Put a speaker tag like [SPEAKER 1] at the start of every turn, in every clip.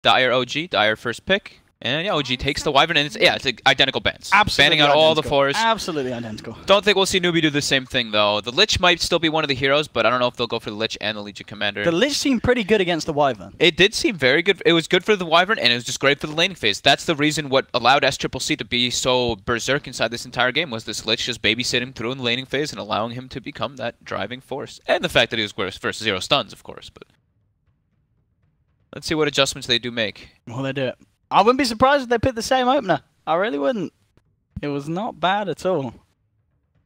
[SPEAKER 1] Dire OG, Dire first pick. And yeah, OG takes the Wyvern, and it's like identical bans.
[SPEAKER 2] Absolutely
[SPEAKER 1] banning out all the fours.
[SPEAKER 2] Absolutely identical.
[SPEAKER 1] Don't think we'll see NewBee do the same thing, though. The Lich might still be one of the heroes, but I don't know if they'll go for the Lich and the Legion Commander.
[SPEAKER 2] The Lich seemed pretty good against the Wyvern.
[SPEAKER 1] It did seem very good. It was good for the Wyvern, and it was just great for the laning phase. That's the reason what allowed SCCC to be so berserk inside this entire game, was this Lich just babysitting through in the laning phase and allowing him to become that driving force. And the fact that he was first 0 stuns, of course. But let's see what adjustments they do make.
[SPEAKER 2] Well, they do it. I wouldn't be surprised if they picked the same opener. I really wouldn't. It was not bad at all.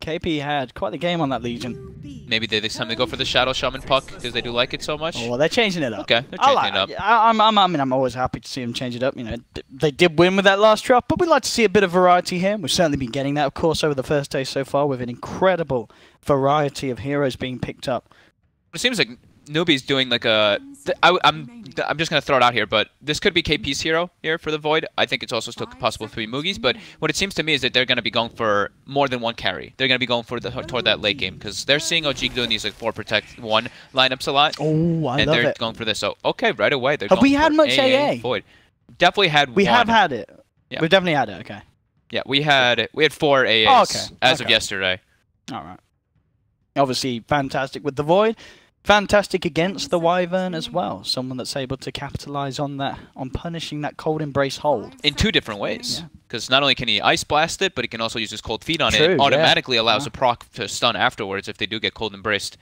[SPEAKER 2] KP had quite the game on that Legion.
[SPEAKER 1] Maybe this time they go for the Shadow Shaman puck because they do like it so much.
[SPEAKER 2] Oh, well, they're changing it up.
[SPEAKER 1] Okay, they're changing it up.
[SPEAKER 2] I mean, I'm always happy to see them change it up. You know, they did win with that last drop, but we'd like to see a bit of variety here. We've certainly been getting that, of course, over the first day so far, with an incredible variety of heroes being picked up.
[SPEAKER 1] It seems like NewBee's doing like a... I'm just going to throw it out here, but this could be KP's hero here for the Void. I think it's also still possible to be Mugi's, but what it seems to me is that they're going to be going for more than one carry. They're going to be going for toward that late game, because they're seeing OG doing these like 4 protect 1 lineups a lot.
[SPEAKER 2] Oh, I love it.
[SPEAKER 1] And they're going for this. So, okay, right away. They're
[SPEAKER 2] Have
[SPEAKER 1] going
[SPEAKER 2] we had much AA?
[SPEAKER 1] Void. Definitely had one.
[SPEAKER 2] We have had it.
[SPEAKER 1] Yeah.
[SPEAKER 2] We've definitely had it, okay.
[SPEAKER 1] Yeah, we had 4 AAs as of yesterday.
[SPEAKER 2] All right. Obviously, fantastic with the Void. Fantastic against the Wyvern as well. Someone that's able to capitalize on that, on punishing that Cold Embrace hold.
[SPEAKER 1] In 2 different ways. Because not only can he Ice Blast it, but he can also use his Cold Feet on it.
[SPEAKER 2] True,
[SPEAKER 1] It automatically allows a proc to stun afterwards if they do get Cold Embraced.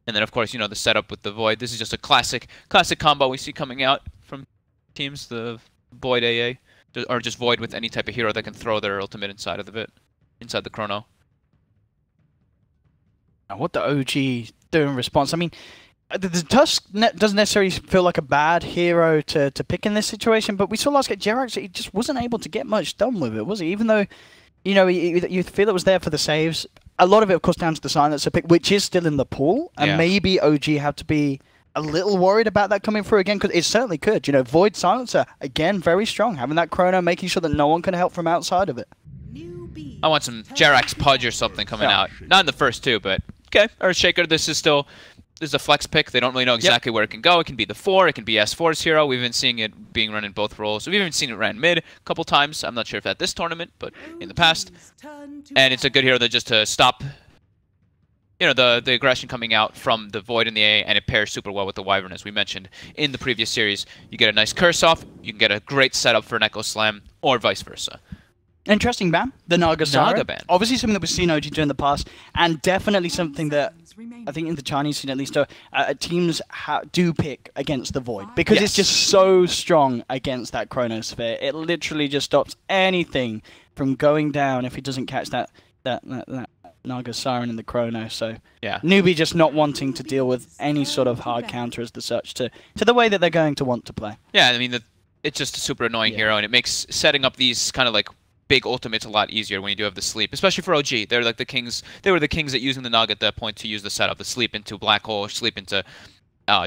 [SPEAKER 1] And then, of course, you know, the setup with the Void. This is just a classic combo we see coming out from teams, the Void AA. Or just Void with any type of hero that can throw their ultimate inside of it, inside the Chrono.
[SPEAKER 2] Now, what the OG do in response? I mean, the Tusk doesn't necessarily feel like a bad hero to pick in this situation, but we saw last game Jerax, he just wasn't able to get much done with it, was he? Even though, you know, you feel it was there for the saves. A lot of it, of course, down to the silencer pick, which is still in the pool, and maybe OG have to be a little worried about that coming through again, because it certainly could. You know, Void Silencer, again, very strong, having that Chrono, making sure that no one can help from outside of it.
[SPEAKER 1] I want some Jerax Pudge or something coming out. Not in the first 2, but okay. Earthshaker, this is a flex pick. They don't really know exactly where it can go. It can be the 4, it can be S4's hero. We've been seeing it being run in both roles. We've even seen it ran mid a couple times. I'm not sure if at this tournament, but in the past. And it's a good hero that just to stop, you know, the aggression coming out from the Void and the A, and it pairs super well with the Wyvern, as we mentioned in the previous series. You get a nice curse off, you can get a great setup for an Echo Slam, or vice versa.
[SPEAKER 2] Interesting ban, the Naga Siren.
[SPEAKER 1] Naga ban.
[SPEAKER 2] Obviously something that we've seen OG do in the past, and definitely something that I think in the Chinese scene at least, teams do pick against the Void, because it's just so strong against that Chronosphere. It literally just stops anything from going down if he doesn't catch that Naga Siren in the Chrono. So NewBee just not wanting to deal with any sort of hard counter as such to the way that they're going to want to play.
[SPEAKER 1] Yeah, I mean, it's just a super annoying hero, and it makes setting up these kind of like big ultimates a lot easier when you do have the sleep, especially for OG. They're like the kings. They were the kings at using the Naga at that point to use the setup, the sleep into Black Hole, sleep into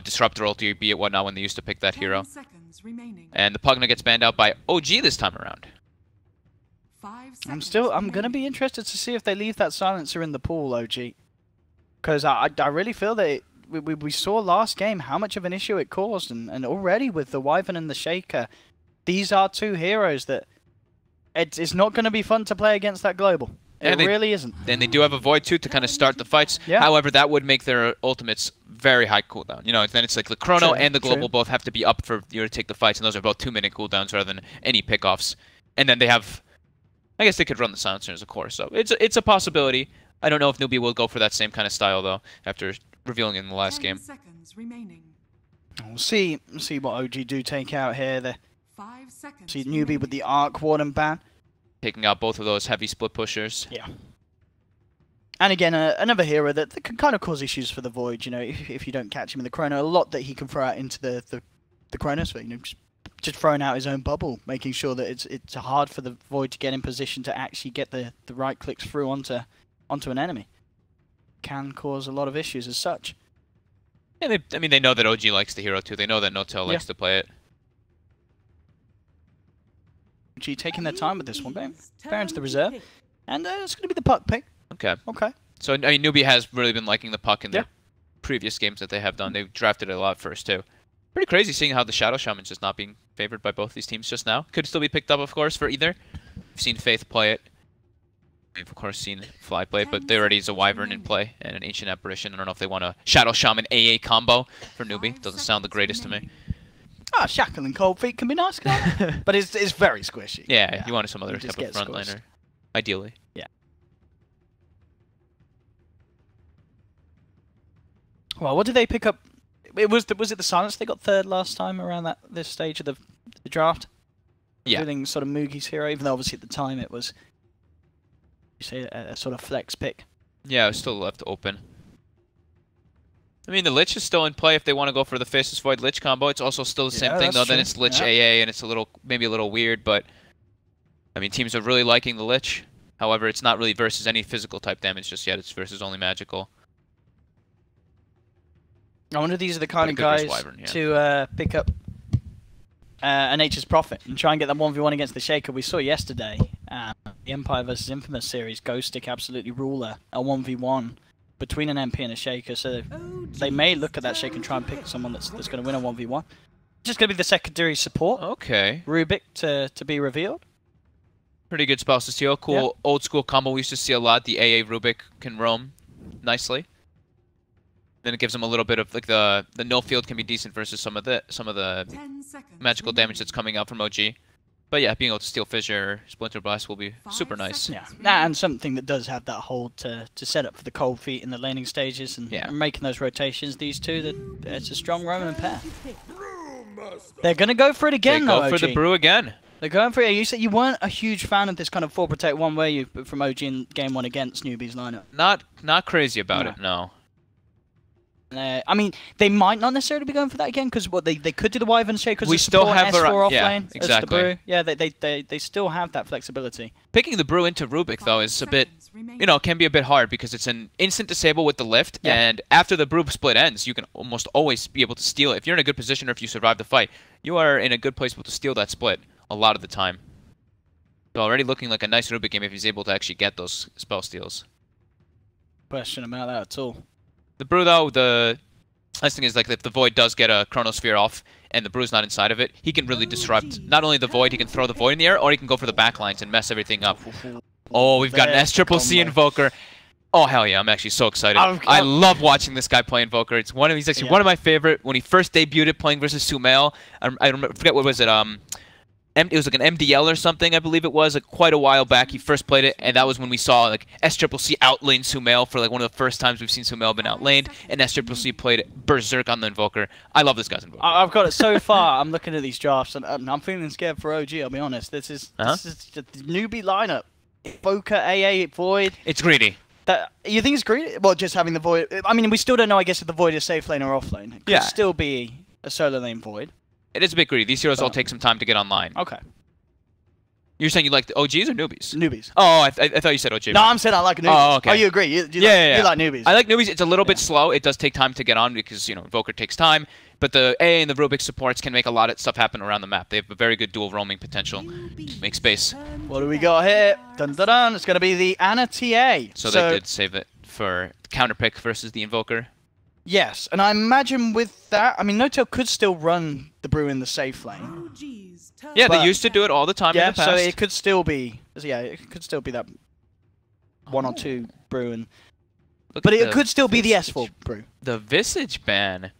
[SPEAKER 1] Disruptor ulti, be it whatnot, when they used to pick that hero. And the Pugna gets banned out by OG this time around.
[SPEAKER 2] I'm gonna be interested to see if they leave that silencer in the pool, OG, because I really feel that we saw last game how much of an issue it caused, and already with the Wyvern and the Shaker, these are 2 heroes that it's not going to be fun to play against that global. It really isn't.
[SPEAKER 1] And they do have a Void too to kind of start the fights. However, that would make their ultimates very high cooldown. You know, then it's like the Chrono and the Global both have to be up for you to take the fights, and those are both 2-minute cooldowns rather than any pickoffs. And then they have, I guess they could run the silencers, of course. So it's a possibility. I don't know if NewBee will go for that same kind of style though after revealing it in the last game.
[SPEAKER 2] We'll see what OG do take out here. See NewBee with the Arc Warden ban.
[SPEAKER 1] Taking out both of those heavy split pushers.
[SPEAKER 2] Yeah. And again, another hero that can kind of cause issues for the Void, you know, if you don't catch him in the Chrono. A lot that he can throw out into the Chronosphere, you know, just throwing out his own bubble, making sure that it's hard for the Void to get in position to actually get the right clicks through onto an enemy. Can cause a lot of issues as such.
[SPEAKER 1] Yeah, I mean, they know that OG likes the hero too. They know that Notel likes to play it.
[SPEAKER 2] OG taking their time with this one, Baron's the reserve. And it's going to be the puck pick.
[SPEAKER 1] Okay.
[SPEAKER 2] Okay.
[SPEAKER 1] So, I mean, NewBee has really been liking the puck in the previous games that they have done. They've drafted it a lot first, too. Pretty crazy seeing how the Shadow Shaman's just not being favored by both these teams just now. Could still be picked up, of course, for either. We've seen Faith play it. We've, of course, seen Fly play it, but there already is a Wyvern in play and an Ancient Apparition. I don't know if they want a Shadow Shaman AA combo for NewBee. Doesn't sound the greatest to me.
[SPEAKER 2] Ah, Shackle and Cold Feet can be nice, can't it? But it's very squishy.
[SPEAKER 1] Yeah, you wanted some other type of frontliner, ideally.
[SPEAKER 2] Yeah. Well, what did they pick up? Was it the Silence they got third last time around this stage of the draft?
[SPEAKER 1] Yeah.
[SPEAKER 2] Including sort of Mugi's hero, even though obviously at the time it was, you say, a sort of flex pick.
[SPEAKER 1] Yeah, it was still left open. I mean, the Lich is still in play if they want to go for the Faceless Void Lich combo. It's also still the same thing, though. Then it's Lich AA, and it's maybe a little weird, but I mean, teams are really liking the Lich. However, it's not really versus any physical type damage just yet. It's versus only magical.
[SPEAKER 2] I wonder if these are the kind of guys to pick up a Nature's Prophet and try and get that 1v1 against the Shaker. We saw yesterday, the Empire vs Infamous series, Ghost Stick absolutely ruler a 1v1 between an MP and a Shaker. So they may look at that Shaker and try and pick someone that's going to win a 1v1. Just going to be the secondary support.
[SPEAKER 1] Okay.
[SPEAKER 2] Rubik to be revealed.
[SPEAKER 1] Pretty good spells to steal. Cool old school combo we used to see a lot. The AA Rubik can roam nicely. Then it gives them a little bit of like the no field can be decent versus some of the magical damage that's coming out from OG. But yeah, being able to steal Fissure, Splinter Blast will be super nice.
[SPEAKER 2] Yeah, and something that does have that hold to set up for the Cold Feet in the laning stages and making those rotations. These two, it's a strong Roman pair. They're gonna go for it again, though.
[SPEAKER 1] They go for the brew again.
[SPEAKER 2] They're going for it. You said you weren't a huge fan of this kind of 4 protect 1, were you, from OG in game 1 against NewBee's lineup?
[SPEAKER 1] Not crazy about it, no.
[SPEAKER 2] I mean, they might not necessarily be going for that again because they could do the Wyvern Shake
[SPEAKER 1] we still have
[SPEAKER 2] S4
[SPEAKER 1] yeah, exactly.
[SPEAKER 2] Yeah, they still have that flexibility.
[SPEAKER 1] Picking the brew into Rubik though is a bit, can be a bit hard because it's an instant disable with the lift, and after the brew split ends, you can almost always be able to steal it. If you're in a good position or if you survive the fight, you are in a good place to steal that split a lot of the time. So already looking like a nice Rubik game if he's able to actually get those spell steals.
[SPEAKER 2] Question about that at all.
[SPEAKER 1] The brew though, the nice thing is like if the Void does get a Chronosphere off and the brew's not inside of it, he can really disrupt not only the Void, he can throw the Void in the air, or he can go for the backlines and mess everything up. Oh, we've got an SCCC Invoker. Oh hell yeah, I'm actually so excited. I love watching this guy play Invoker. It's he's actually one of my favorite. When he first debuted playing versus Sumail, I forget what was it, it was like an MDL or something, I believe it was, like quite a while back. He first played it, and that was when we saw like SCCC outlane Sumail for like one of the first times we've seen Sumail been outlaned, and SCCC played Berserk on the Invoker. I love this guy's Invoker.
[SPEAKER 2] I've got it so far. I'm looking at these drafts, and I'm feeling scared for OG. I'll be honest. This is the NewBee lineup. Invoker, AA, Void.
[SPEAKER 1] It's greedy.
[SPEAKER 2] You think it's greedy? Well, just having the Void. I mean, we still don't know, I guess, if the Void is safe lane or off lane. It could still be a solo lane Void.
[SPEAKER 1] It is a bit greedy. These heroes all take some time to get online.
[SPEAKER 2] Okay.
[SPEAKER 1] You're saying you like the OGs or newbies?
[SPEAKER 2] Newbies.
[SPEAKER 1] Oh, I thought you said OG.
[SPEAKER 2] No, I'm saying I like newbies.
[SPEAKER 1] Oh, okay.
[SPEAKER 2] Oh, you agree? You like newbies.
[SPEAKER 1] I like newbies. It's a little bit slow. It does take time to get on because, Invoker takes time. But the A and the Rubik supports can make a lot of stuff happen around the map. They have a very good dual roaming potential. Make space.
[SPEAKER 2] What do we got here? Dun dun dun. It's going to be the Ana TA.
[SPEAKER 1] So they did save it for counterpick versus the Invoker.
[SPEAKER 2] Yes, and I imagine with that, I mean, No-Tail could still run the brew in the safe lane.
[SPEAKER 1] Yeah, they used to do it all the time in the past.
[SPEAKER 2] So it could still be, it could still be that 1 or 2 brew, and but it could still be the S4 brew.
[SPEAKER 1] The Visage ban.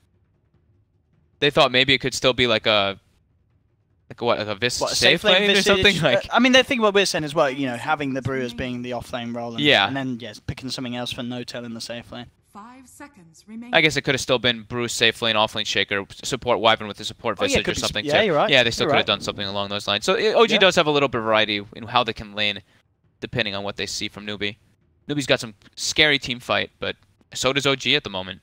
[SPEAKER 1] They thought maybe it could still be like a Visage safe lane or something like.
[SPEAKER 2] I mean, they think what we're saying as well. Having the brew as being the off lane role, and then picking something else for No-Tail in the safe lane.
[SPEAKER 3] 5 seconds remaining.
[SPEAKER 1] I guess it could have still been Bruce safe lane, off lane Shaker, support Wyvern with the support Visage or something.
[SPEAKER 2] Yeah, you're right.
[SPEAKER 1] Yeah, they still could have done something along those lines. So OG does have a little bit of variety in how they can lane, depending on what they see from NewBee. NewBee's got some scary team fight, but so does OG at the moment.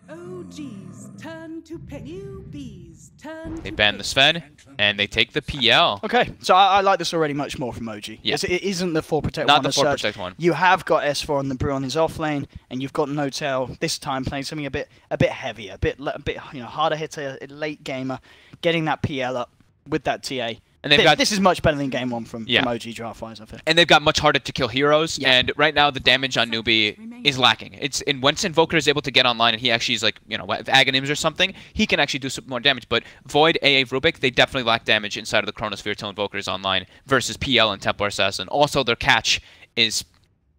[SPEAKER 3] OG's turn to pick. NewBee's turn to
[SPEAKER 1] They ban the Sven, and they take the PL.
[SPEAKER 2] Okay, so I like this already much more from OG. Yeah. It isn't the 4 protect one.
[SPEAKER 1] Not the 4 protect one.
[SPEAKER 2] You have got S4 on the brew on his off lane, and you've got No-Tail this time playing something a bit heavier, a bit harder hitter, late gamer, getting that PL up with that TA.
[SPEAKER 1] And they've got
[SPEAKER 2] this is much better than game 1 from OG draft-wise, I think.
[SPEAKER 1] And they've got much harder to kill heroes, and right now the damage on NewBee is lacking. Once Invoker is able to get online and he actually is like, you know, with Aghanims or something, he can actually do some more damage. But Void, AA, Rubik, they definitely lack damage inside of the Chronosphere till Invoker is online versus PL and Templar Assassin. Also, their catch is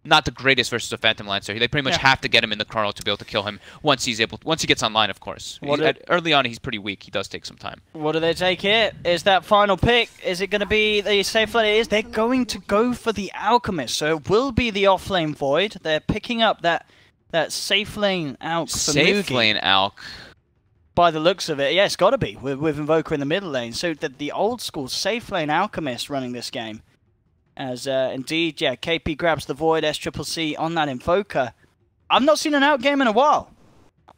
[SPEAKER 1] not the greatest versus a Phantom Lancer. They pretty much have to get him in the Chrono to be able to kill him once he gets online, of course. Early on, he's pretty weak. He does take some time.
[SPEAKER 2] What do they take here? Is that final pick? Is it going to be the safe lane? It is. They're going to go for the Alchemist, so it will be the off-lane Void. They're picking up that safe lane Alch for
[SPEAKER 1] Safe lane Alch.
[SPEAKER 2] By the looks of it, yeah, it's got to be with Invoker in the middle lane. So the old school safe lane Alchemist running this game. As indeed, yeah, KP grabs the Void, SCCC on that Invoker. I've not seen an outgame in a while.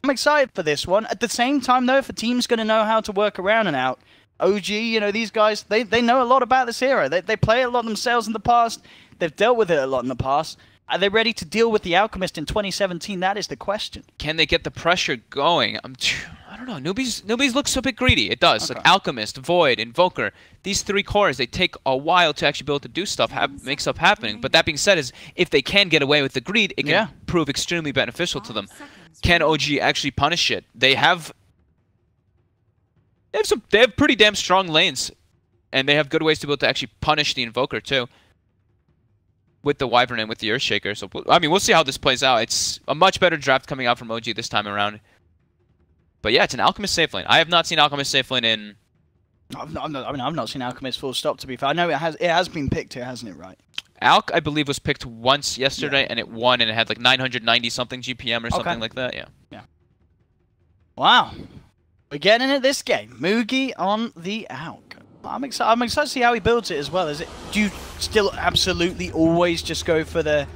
[SPEAKER 2] I'm excited for this one. At the same time, though, if a team's going to know how to work around an out, OG, you know, these guys, they know a lot about this hero. They play a lot themselves in the past. They've dealt with it a lot in the past. Are they ready to deal with the Alchemist in 2017? That is the question.
[SPEAKER 1] Can they get the pressure going? I don't know. NewBee's looks a bit greedy. It does. Okay. Like Alchemist, Void, Invoker. These 3 cores, they take a while to actually be able to do stuff, make stuff happening. But that being said, if they can get away with the greed, it can prove extremely beneficial to them. Can OG actually punish it? They have pretty damn strong lanes, and they have good ways to be able to actually punish the Invoker too. With the Wyvern and with the Earthshaker. So I mean, we'll see how this plays out. It's a much better draft coming out from OG this time around. But yeah, it's an Alchemist safe lane. I have not seen Alchemist safe lane in...
[SPEAKER 2] I've not seen Alchemist full stop, to be fair. I know it has been picked here, hasn't it, right?
[SPEAKER 1] Alch, I believe, was picked once yesterday, and it won, and it had like 990-something GPM or something like that, yeah.
[SPEAKER 2] Wow. We're getting it this game. Mugi on the Alch. I'm excited to see how he builds it as well. Do you still absolutely always just go for the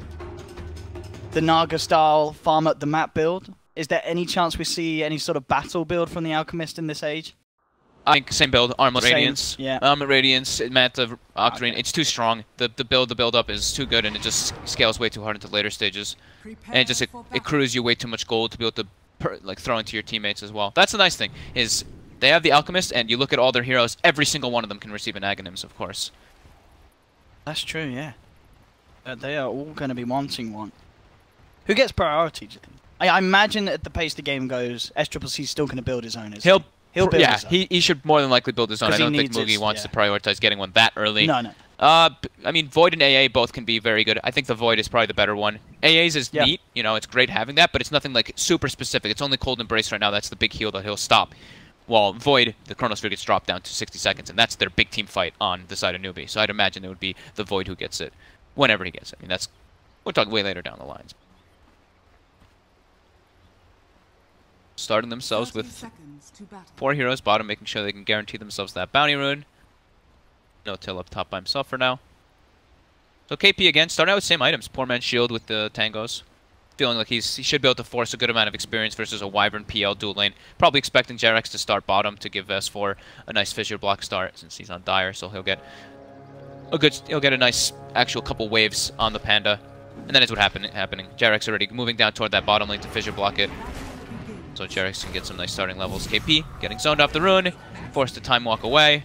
[SPEAKER 2] Naga-style farm up the map build? Is there any chance we see any sort of battle build from the Alchemist in this age?
[SPEAKER 1] I think same build, Armlet Radiance.
[SPEAKER 2] Yeah.
[SPEAKER 1] Armlet Radiance, Manta, Octarine. Okay. It's too strong. The build up is too good, and it just scales way too hard into later stages. And it accrues you way too much gold to be able to throw into your teammates as well. That's the nice thing, is they have the Alchemist, and you look at all their heroes, every single one of them can receive an Aghanims, of course.
[SPEAKER 2] That's true, yeah. They are all going to be wanting one. Who gets priority, do you think? I imagine at the pace the game goes, SCCC is still going to build his own. He'll build his own. He should more than likely build his own. I don't think Mugi wants to prioritize getting one that early. No. I mean, Void and AA both can be very good. I think the Void is probably the better one. AA's is neat, you know, it's great having that, but it's nothing like super specific. It's only Cold Embrace right now. That's the big heal that he'll stop. While Void, the Chronosphere gets dropped down to 60 seconds, and that's their big team fight on the side of NewBee. So I'd imagine it would be the Void who gets it, whenever he gets it. I mean, we'll talk way later down the lines. Starting themselves with 4 heroes bottom, making sure they can guarantee themselves that bounty rune. No Till up top by himself for now. So KP again, starting out with same items. Poor man's shield with the tangos. Feeling like he should be able to force a good amount of experience versus a Wyvern PL dual lane. Probably expecting JerAx to start bottom to give S4 a nice fissure block start since he's on Dire, so he'll get a nice actual couple waves on the Panda. And then it's what happening. JerAx already moving down toward that bottom lane to fissure block it. So JerAx can get some nice starting levels. KP getting zoned off the rune, forced to time walk away.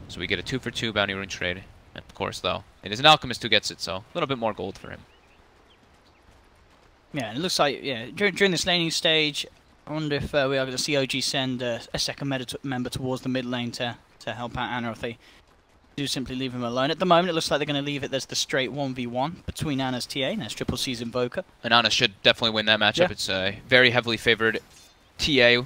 [SPEAKER 2] So we get a 2-for-2 bounty rune trade. And of course, though, it is an Alchemist who gets it, so a little bit more gold for him. Yeah, it looks like, during this laning stage, I wonder if we are going to see OG send a second member towards the mid lane to help out Ana if they do simply leave him alone. At the moment, it looks like they're going to leave it. There's the straight 1v1 between Ana's TA and SCCC's Invoker.
[SPEAKER 1] And Ana should definitely win that matchup. Yeah. It's a very heavily favored TA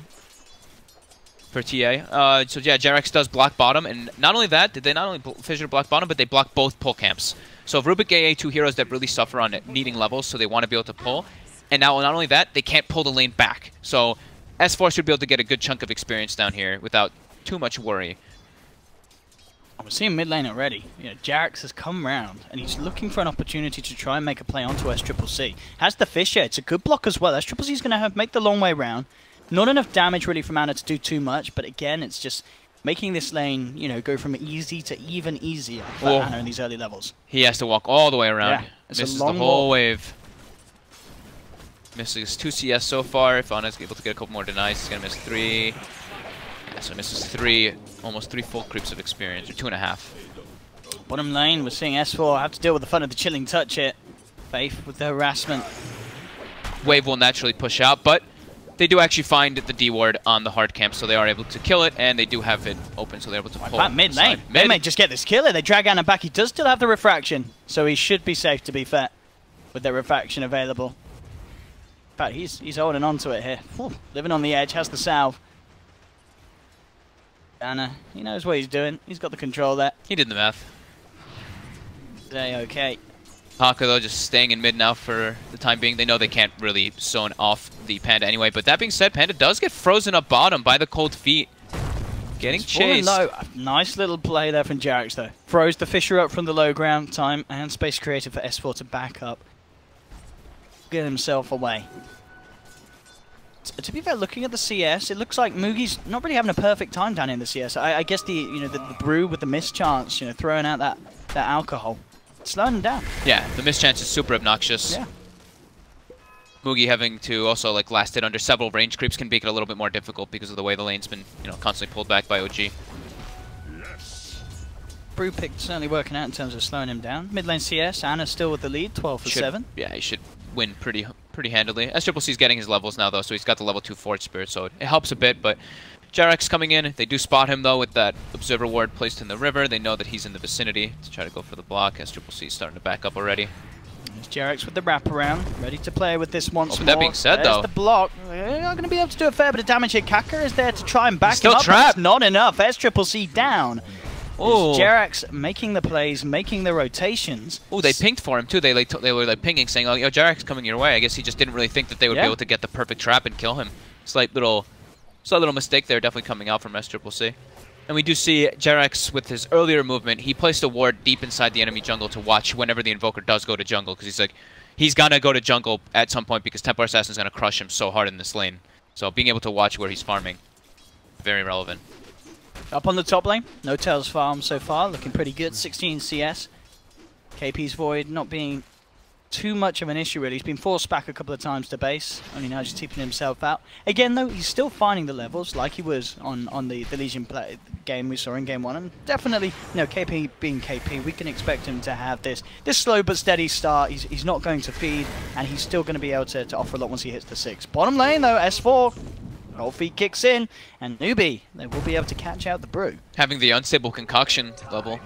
[SPEAKER 1] for TA. So yeah, JerAx does block bottom, and not only that, did they not only fissure block bottom, but they block both pull camps. So Rubik AA, 2 heroes that really suffer on needing levels, so they want to be able to pull. And now, not only that, they can't pull the lane back. So S4 should be able to get a good chunk of experience down here without too much worry.
[SPEAKER 2] We're seeing mid lane already. JerAx has come round, and he's looking for an opportunity to try and make a play onto SCCC. Has the fissure, it's a good block as well. SCCC is going to make the long way round. Not enough damage really from Ana to do too much, but again, it's just making this lane, go from easy to even easier for Ana in these early levels.
[SPEAKER 1] He has to walk all the way around. Yeah, misses the whole wave. Misses 2 CS so far. If Ana's able to get a couple more denies, he's going to miss 3. Yeah, so misses almost 3 full creeps of experience, or 2.5.
[SPEAKER 2] Bottom lane, we're seeing S4 have to deal with the fun of the chilling touch it. Faith with the harassment.
[SPEAKER 1] Wave will naturally push out, but they do actually find the D ward on the hard camp, so they are able to kill it, and they do have it open, so they're able to pull.
[SPEAKER 2] Back mid lane. They may just get this kill. They drag Anna back. He does still have the refraction, so he should be safe, to be fair, with the refraction available. In fact, he's holding on to it here. Whew. Living on the edge, has the salve. Anna, he knows what he's doing. He's got the control there.
[SPEAKER 1] He did the math.
[SPEAKER 2] Okay.
[SPEAKER 1] Haka, though, just staying in mid now for the time being. They know they can't really zone off the Panda anyway. But that being said, Panda does get frozen up bottom by the cold feet. Getting chased.
[SPEAKER 2] Low. Nice little play there from Jarex, though. Froze the Fisher up from the low ground. Time and space created for S4 to back up. Get himself away. To be fair, looking at the CS, it looks like Mugi's not really having a perfect time down in the CS. I guess the brew with the mischance, throwing out that alcohol. Slowing him down. Yeah,
[SPEAKER 1] the mischance is super obnoxious.
[SPEAKER 2] Yeah.
[SPEAKER 1] Mugi having to also last hit under several range creeps can make it a little bit more difficult because of the way the lane's been constantly pulled back by OG.
[SPEAKER 2] Brew pick certainly working out in terms of slowing him down. Mid lane CS, Anna's still with the lead, 12 for 7.
[SPEAKER 1] Yeah, he should win pretty handily. SCC's getting his levels now though, so he's got the level 2 Forge Spirit, so it helps a bit, but Jarex coming in. They do spot him, though, with that Observer Ward placed in the river. They know that he's in the vicinity to try to go for the block. SCC's starting to back up already.
[SPEAKER 2] There's Jarex with the wraparound, ready to play with this once more.
[SPEAKER 1] That being said,
[SPEAKER 2] There's
[SPEAKER 1] though,
[SPEAKER 2] the block. They're not going to be able to do a fair bit of damage here. Kaka is there to try and back him
[SPEAKER 1] still
[SPEAKER 2] up.
[SPEAKER 1] Trapped.
[SPEAKER 2] It's not enough. SCC down.
[SPEAKER 1] Oh,
[SPEAKER 2] Jarex making the plays, making the rotations.
[SPEAKER 1] Oh, they pinged for him, too. They were pinging, saying, oh, Jarex coming your way. I guess he just didn't really think that they would be able to get the perfect trap and kill him. Slight little mistake there, definitely coming out from SCC. And we do see Jarex with his earlier movement. He placed a ward deep inside the enemy jungle to watch whenever the Invoker does go to jungle, because he's gonna go to jungle at some point because Templar Assassin's gonna crush him so hard in this lane. So being able to watch where he's farming, very relevant.
[SPEAKER 2] Up on the top lane, no Tails farm so far, looking pretty good. 16 CS. KP's Void not being too much of an issue really. He's been forced back a couple of times to base, only now just keeping himself out. Again though, he's still finding the levels like he was on the Legion game we saw in game 1, and definitely, KP being KP, we can expect him to have this slow but steady start. He's not going to feed, and he's still going to be able to offer a lot once he hits the 6. Bottom lane though, S4. Cold feet kicks in, and NewBee, they will be able to catch out the brew.
[SPEAKER 1] Having the unstable concoction level,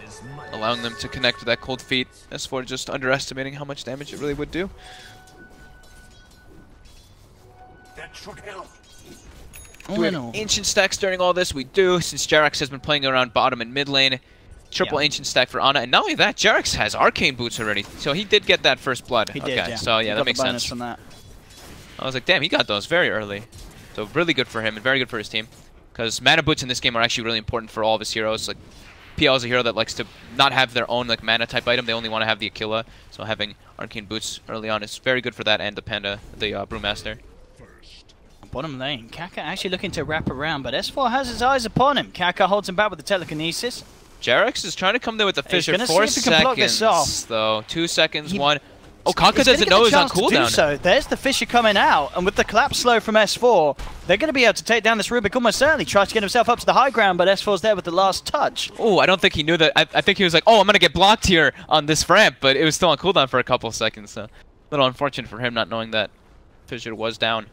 [SPEAKER 1] allowing them to connect to that cold feet. S4 just underestimating how much damage it really would do.
[SPEAKER 3] That should help.
[SPEAKER 1] Do we have ancient stacks during all this? We do, since Jarex has been playing around bottom and mid lane. Triple ancient stack for Ana, and not only that, Jarex has arcane boots already, so he did get that first blood.
[SPEAKER 2] He did, yeah.
[SPEAKER 1] So yeah, that makes sense.
[SPEAKER 2] From that.
[SPEAKER 1] I was like, damn, he got those very early. So really good for him and very good for his team. Because mana boots in this game are actually really important for all of his heroes. Like, PL is a hero that likes to not have their own mana type item. They only want to have the Aquila. So having arcane boots early on is very good for that and the Panda, the Brewmaster.
[SPEAKER 2] Bottom lane, Kaka actually looking to wrap around, but S4 has his eyes upon him. Kaka holds him back with the telekinesis.
[SPEAKER 1] Jarex is trying to come there with the Fissure.
[SPEAKER 2] 4 seconds
[SPEAKER 1] though. 2 seconds, 1. Oh, Kaka doesn't know he's on cooldown.
[SPEAKER 2] So there's the Fissure coming out, and with the collapse slow from S4, they're going to be able to take down this Rubik almost certainly. Tries to get himself up to the high ground, but S4's there with the last touch.
[SPEAKER 1] Oh, I don't think he knew that. I think he was like, oh, I'm going to get blocked here on this ramp, but it was still on cooldown for a couple of seconds. So a little unfortunate for him not knowing that Fissure was down.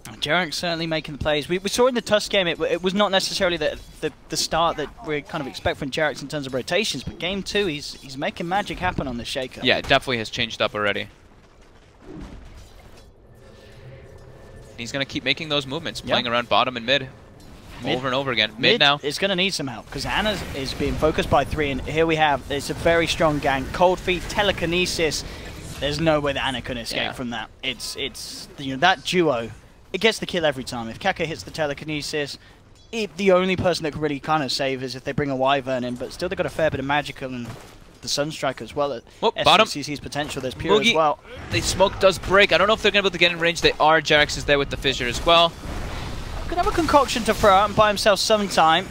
[SPEAKER 2] Jarex certainly making the plays. We saw in the Tusk game it was not necessarily the start that we kind of expect from Jarex in terms of rotations, but game 2 he's making magic happen on the Shaker.
[SPEAKER 1] Yeah, it definitely has changed up already. He's going to keep making those movements, playing around bottom and mid over and over again. Mid now.
[SPEAKER 2] It's going to need some help because Anna is being focused by 3, and here we have, it's a very strong gank. Cold feet, telekinesis. There's no way that Anna can escape from that. It's that duo. It gets the kill every time. If Kaka hits the telekinesis, the only person that can really kind of save is if they bring a Wyvern in, but still they've got a fair bit of magical and the Sunstrike as well.
[SPEAKER 1] Bottom.
[SPEAKER 2] SCC's potential. There's Pure as well.
[SPEAKER 1] The smoke does break. I don't know if they're going to be able to get in range. They are. Jarex is there with the Fissure as well.
[SPEAKER 2] Could have a concoction to throw out and buy himself some time.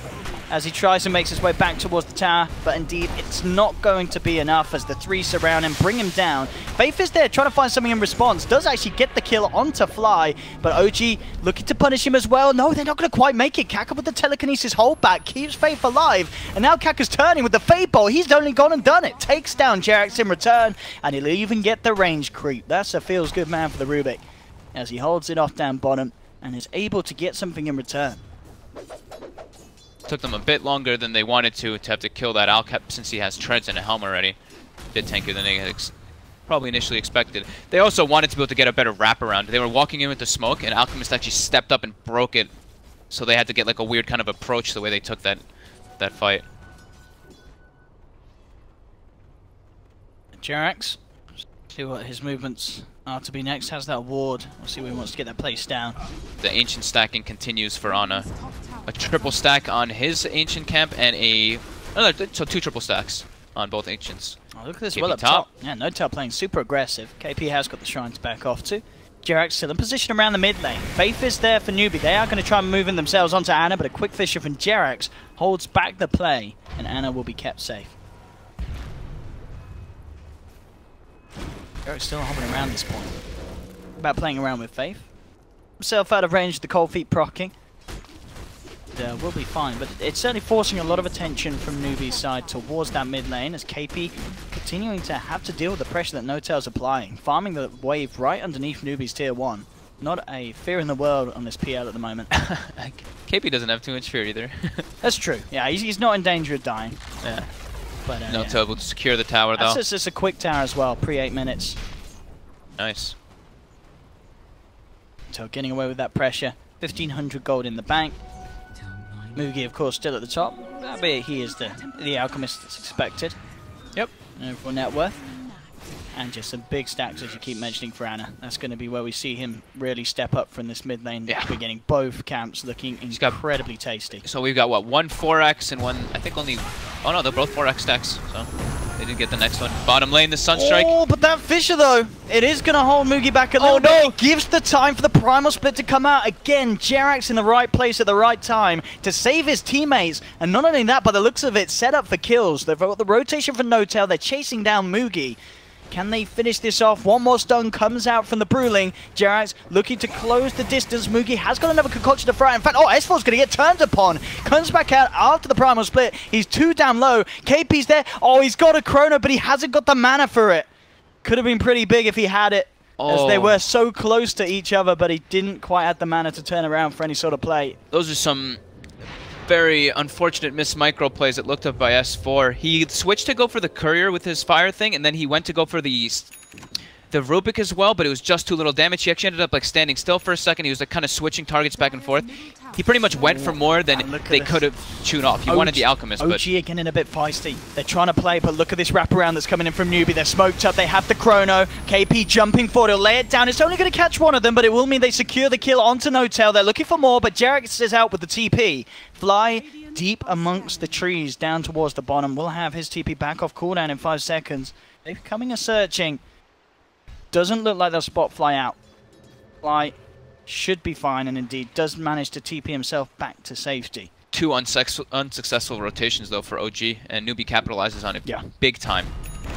[SPEAKER 2] as he tries and makes his way back towards the tower, but indeed it's not going to be enough as the three surround him, bring him down. Faith is there trying to find something in response, does actually get the kill onto Fly, but OG looking to punish him as well. No, they're not going to quite make it. Kaka with the telekinesis holdback keeps Faith alive, and now Kaka's turning with the Fade Bolt. He's only gone and done it. Takes down Jerax in return, and he'll even get the range creep. That's a feels good man for the Rubik, as he holds it off down bottom and is able to get something in return.
[SPEAKER 1] Took them a bit longer than they wanted to have to kill that Alcap since he has treads and a helm already. A bit tankier than they had probably initially expected. They also wanted to be able to get a better wraparound. They were walking in with the smoke, and Alchemist actually stepped up and broke it. So they had to get like a weird kind of approach the way they took that fight.
[SPEAKER 2] Jerax, see what his movements are to be next. Has that ward. We'll see where he wants to get that place down.
[SPEAKER 1] The ancient stacking continues for Ana. A triple stack on his ancient camp and so 2 triple stacks on both ancients.
[SPEAKER 2] Oh, look at this
[SPEAKER 1] KP
[SPEAKER 2] well up top. Yeah, NoTail playing super aggressive. KP has got the shrine to back off to. Jerax still in position around the mid lane. Faith is there for NewBee. They are going to try and move in themselves onto Ana, but a quick fissure from Jerax holds back the play, and Ana will be kept safe. Jerax still hovering around this point. About playing around with Faith. Himself out of range, the cold feet proccing. Will be fine, but it's certainly forcing a lot of attention from NewBee's side towards that mid lane as KP continuing to have to deal with the pressure that NoTail's applying, farming the wave right underneath NewBee's tier 1. Not a fear in the world on this PL at the moment.
[SPEAKER 1] KP doesn't have too much fear either.
[SPEAKER 2] That's true. Yeah, he's not in danger of dying.
[SPEAKER 1] Yeah.
[SPEAKER 2] But
[SPEAKER 1] NoTail able to secure the tower though.
[SPEAKER 2] That's just a quick tower as well, pre 8 minutes.
[SPEAKER 1] Nice.
[SPEAKER 2] So getting away with that pressure. 1,500 gold in the bank. Mugi, of course, still at the top, albeit he is the alchemist that's expected.
[SPEAKER 1] Yep.
[SPEAKER 2] For net worth. And just some big stacks, as you keep mentioning, for Ana. That's going to be where we see him really step up from this mid lane.
[SPEAKER 1] Yeah.
[SPEAKER 2] We're getting both camps looking incredibly tasty.
[SPEAKER 1] So we've got, what, 1 4x and 1, I think only... Oh no, they're both 4x stacks, so they didn't get the next one. Bottom lane, the Sunstrike.
[SPEAKER 2] Oh, but that Fissure, though, it is going to hold Mugi back a little bit. It gives the time for the Primal Split to come out. Again, Jerax in the right place at the right time to save his teammates. And not only that, by the looks of it, set up for kills. They've got the rotation for NoTail. They're chasing down Mugi. Can they finish this off? One more stun comes out from the Brewling. Jerax looking to close the distance. Mugi has got another concoction to throw. In fact, S4's going to get turned upon. Comes back out after the Primal Split. He's too damn low. KP's there. Oh, he's got a Chrono, but he hasn't got the mana for it. Could have been pretty big if he had it, as they were so close to each other, but he didn't quite have the mana to turn around for any sort of play.
[SPEAKER 1] Those are some very unfortunate missed micro plays that looked up by S4. He switched to go for the courier with his fire thing, and then he went to go for the Rubik as well, but it was just too little damage. He actually ended up like standing still for a second. He was like kind of switching targets back and forth. He pretty much went for more than they could have chewed off. He wanted the Alchemist,
[SPEAKER 2] OG
[SPEAKER 1] but...
[SPEAKER 2] again in a bit feisty. They're trying to play, but look at this wraparound that's coming in from NewBee. They're smoked up. They have the Chrono. KP jumping forward. He'll lay it down. It's only going to catch one of them, but it will mean they secure the kill onto NoTail. They're looking for more, but Jerax is out with the TP. Fly deep amongst the trees down towards the bottom. Will have his TP back off cooldown in 5 seconds. They're coming and searching. Doesn't look like they'll spot Fly out. Fly should be fine, and indeed does manage to TP himself back to safety.
[SPEAKER 1] 2 unsuccessful rotations, though, for OG, and NewBee capitalizes on it big time.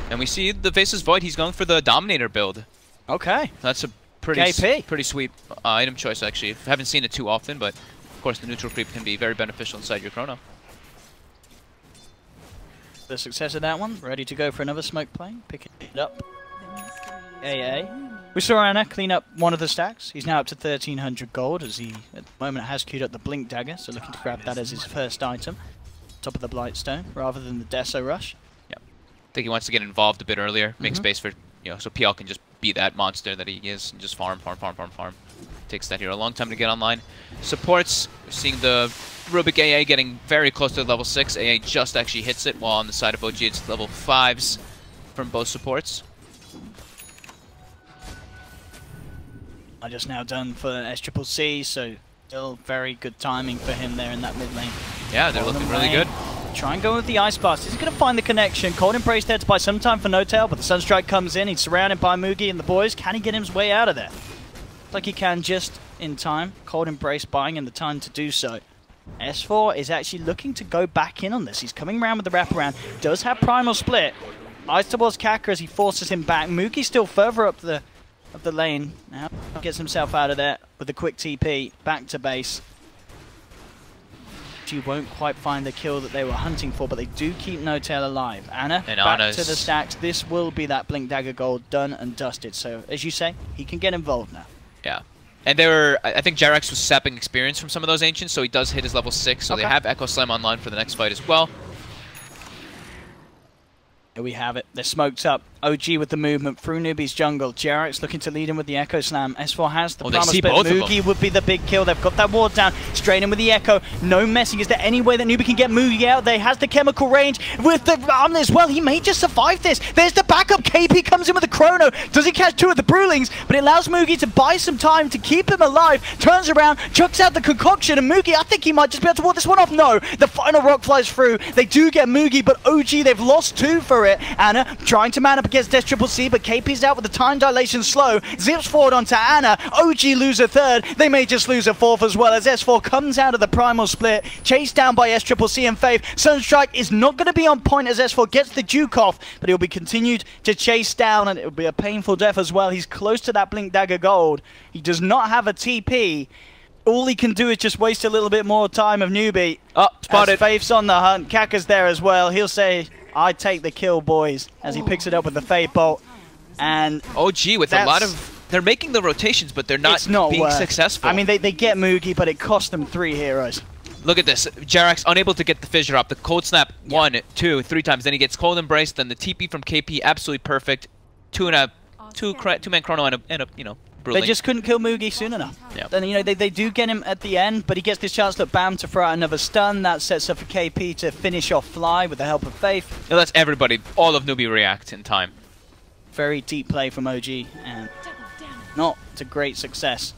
[SPEAKER 1] And we see the Faceless Void. He's going for the Dominator build.
[SPEAKER 2] Okay.
[SPEAKER 1] That's a pretty sweet item choice, actually. I haven't seen it too often, but of course the neutral creep can be very beneficial inside your Chrono.
[SPEAKER 2] The success of that one. Ready to go for another smoke play. Picking it up. AA. We saw Ana clean up one of the stacks. He's now up to 1,300 gold as he, at the moment, has queued up the Blink Dagger, so looking to grab that as his first item. Top of the Blightstone, rather than the Deso Rush.
[SPEAKER 1] Yep. I think he wants to get involved a bit earlier, make space for, so PL can just be that monster that he is, and just farm. Takes that hero a long time to get online. Supports, we're seeing the Rubik AA getting very close to level 6. AA just actually hits it, while on the side of OG it's level 5s from both supports.
[SPEAKER 2] I just now done for SCCC, so still very good timing for him there in that mid lane.
[SPEAKER 1] Yeah, they're looking really good.
[SPEAKER 2] Try and go with the Ice Blast. He's going to find the connection. Cold Embrace there to buy some time for NoTail, but the Sunstrike comes in. He's surrounded by Mugi and the boys. Can he get his way out of there? Looks like he can just in time. Cold Embrace buying him the time to do so. S4 is actually looking to go back in on this. He's coming around with the wraparound. Does have primal split. Eyes towards Kaka as he forces him back. Mookie still further up the lane. Now gets himself out of there with a quick TP back to base. She won't quite find the kill that they were hunting for, but they do keep No-Tail alive. Anna, and back to the stacks. This will be that Blink Dagger gold done and dusted. So, as you say, he can get involved now.
[SPEAKER 1] Yeah. And I think JerAx was sapping experience from some of those Ancients, so he does hit his level 6. So they have Echo Slam online for the next fight as well.
[SPEAKER 2] Here we have it. They're smoked up. OG with the movement through NewBee's jungle. JerAx looking to lead him with the Echo Slam. S4 has the primal split. Moogie would be the big kill. They've got that ward down. Straight in with the Echo. No messing. Is there any way that NewBee can get Moogie out? They has the chemical range with the arm as well. He may just survive this. There's the backup. KP comes in with the chrono. Does he catch two of the Brewlings? But it allows Moogie to buy some time to keep him alive. Turns around, chucks out the concoction, and Moogie, I think he might just be able to ward this one off. No, the final rock flies through. They do get Moogie, but OG, they've lost two for it. Anna trying to man up against SCCC, but KP's out with the time dilation slow. Zips forward onto Anna. OG lose a third. They may just lose a fourth as well as S4 comes out of the primal split. Chased down by SCCC and Faith. Sunstrike is not going to be on point as S4 gets the juke off, but he'll be continued to chase down, and it'll be a painful death as well. He's close to that Blink Dagger gold. He does not have a TP. All he can do is just waste a little bit more time of NewBee.
[SPEAKER 1] Oh, spotted.
[SPEAKER 2] As Faith's on the hunt. Kaka's there as well. He'll say, I take the kill, boys, as he picks it up with the Fade Bolt. And
[SPEAKER 1] OG with a lot of... They're making the rotations, but they're not being successful.
[SPEAKER 2] I mean, they get Moogie, but it cost them 3 heroes.
[SPEAKER 1] Look at this. JerAx unable to get the fissure up. The cold snap 1, 2, 3 times. Then he gets cold embrace. Then the TP from KP, absolutely perfect. Two-man chrono and a Brewling.
[SPEAKER 2] They just couldn't kill Moogie soon enough.
[SPEAKER 1] Yeah.
[SPEAKER 2] Then they do get him at the end, but he gets this chance to BAM to throw out another stun. That sets up for KP to finish off Fly with the help of Faith.
[SPEAKER 1] It lets everybody, all of NewBee react in time.
[SPEAKER 2] Very deep play from OG, and not a great success.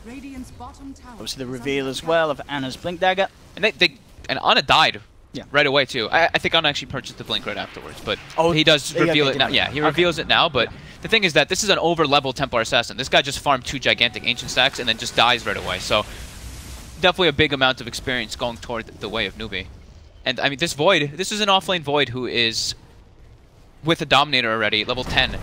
[SPEAKER 2] Obviously the reveal as well of Anna's Blink Dagger.
[SPEAKER 1] And and Anna died right away too. I think Anna actually purchased the Blink right afterwards, but he does reveal it now. Yeah, he reveals it now, but the thing is that this is an over-level Templar Assassin. This guy just farmed 2 gigantic Ancient stacks and then just dies right away, so definitely a big amount of experience going toward the way of NewBee. And I mean, this Void, this is an offlane Void who is with a Dominator already, level 10.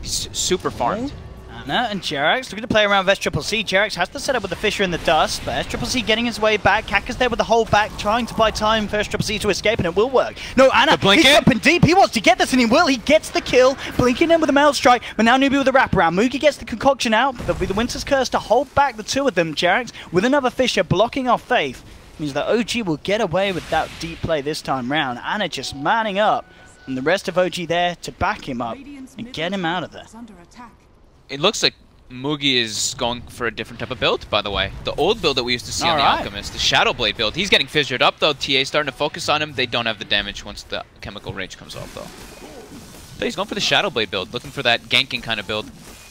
[SPEAKER 1] He's super farmed.
[SPEAKER 2] Anna and JerAx looking to play around with SCCC. JerAx has to set up with the Fissure in the dust, but SCCC getting his way back. Kaka's there with the hold back, trying to buy time for SCCC to escape, and it will work. No, Anna, he's jumping deep. He wants to get this, and he will. He gets the kill, blinking in with a Mail Strike, but now NewBee with the wraparound. Moogie gets the concoction out, but there'll be the Winter's Curse to hold back the two of them. JerAx with another Fissure blocking off Faith. Means that OG will get away with that deep play this time round. Anna just manning up, and the rest of OG there to back him up and get him out of there.
[SPEAKER 1] It looks like Moogie is going for a different type of build, by the way. The old build that we used to see on the Alchemist, the Shadow Blade build. He's getting fissured up, though. TA starting to focus on him. They don't have the damage once the chemical rage comes off, though. So he's going for the Shadow Blade build, looking for that ganking kind of build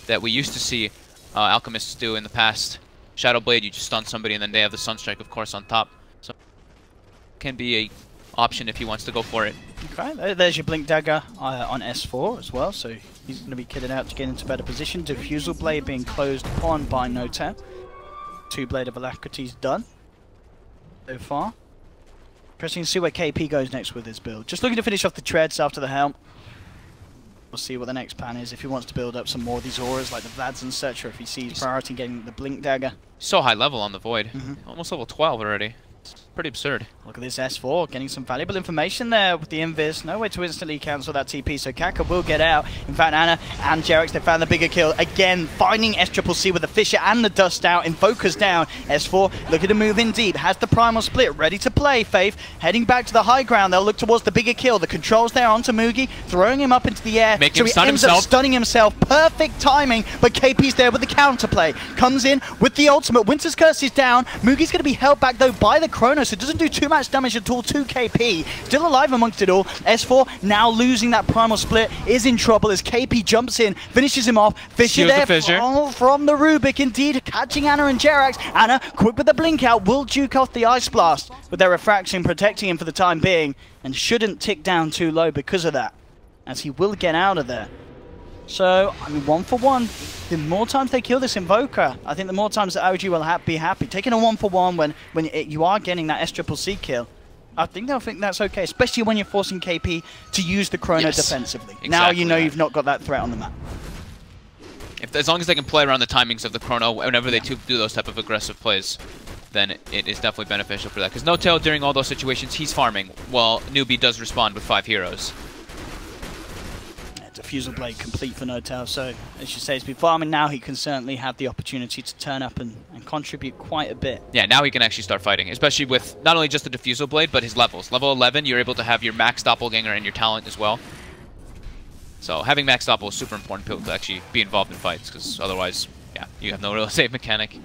[SPEAKER 1] that we used to see Alchemists do in the past. Shadow Blade, you just stun somebody, and then they have the Sunstrike, of course, on top. So can be a option if he wants to go for it.
[SPEAKER 2] Okay, there's your Blink Dagger on S4 as well, so he's going to be kitted out to get into better position. Diffusal Blade being closed upon by No-Tail. 2 Blade of Alacrity's done so far. Interesting to see where KP goes next with his build. Just looking to finish off the treads after the helm. We'll see what the next plan is, if he wants to build up some more of these auras like the Vlads and such, or if he sees priority in getting the Blink Dagger.
[SPEAKER 1] So high level on the Void. Almost level 12 already. It's pretty absurd.
[SPEAKER 2] Look at this S4, getting some valuable information there with the Invis. No way to instantly cancel that TP, so Kaka will get out. In fact, Anna and JerAx, they found the bigger kill. Again, finding SCCC with the Fissure and the Dust out in focus down. S4 looking to move in deep, has the primal split, ready to play. Faith heading back to the high ground. They'll look towards the bigger kill. The controls there onto Moogie, throwing him up into the air.
[SPEAKER 1] Make
[SPEAKER 2] so
[SPEAKER 1] him
[SPEAKER 2] he
[SPEAKER 1] stun
[SPEAKER 2] ends
[SPEAKER 1] himself.
[SPEAKER 2] up stunning himself. Perfect timing, but KP's there with the counterplay. Comes in with the ultimate. Winter's Curse is down. Moogie's going to be held back though by the Chrono, so it doesn't do too much damage at all to KP. Still alive amongst it all. S4 now losing that primal split, is in trouble as KP jumps in, finishes him off. Fissure there from the Rubik, indeed, catching Anna and JerAx. Anna, quick with the blink out, will juke off the Ice Blast with their refraction protecting him for the time being, and shouldn't tick down too low because of that, as he will get out of there. So, I mean, 1 for 1. The more times they kill this Invoker, I think the more times that OG will be happy. Taking a 1 for 1 when you are getting that SCCC kill, I think they'll think that's okay, especially when you're forcing KP to use the Chrono defensively. Exactly. Now you know you've not got that threat on the map.
[SPEAKER 1] As long as they can play around the timings of the Chrono whenever they do those type of aggressive plays, then it is definitely beneficial for that. Because NoTail, during all those situations, he's farming, while NewBee does respond with 5 heroes.
[SPEAKER 2] Diffusal Blade complete for NoTail, so as you say, he's been farming now. He can certainly have the opportunity to turn up and contribute quite a bit. Yeah,
[SPEAKER 1] now he can actually start fighting, especially with not only just the Diffusal Blade, but his levels. Level 11, you're able to have your max Doppelganger and your talent as well. So having max Doppel is super important to actually be involved in fights, because otherwise, yeah, you have no real save mechanic.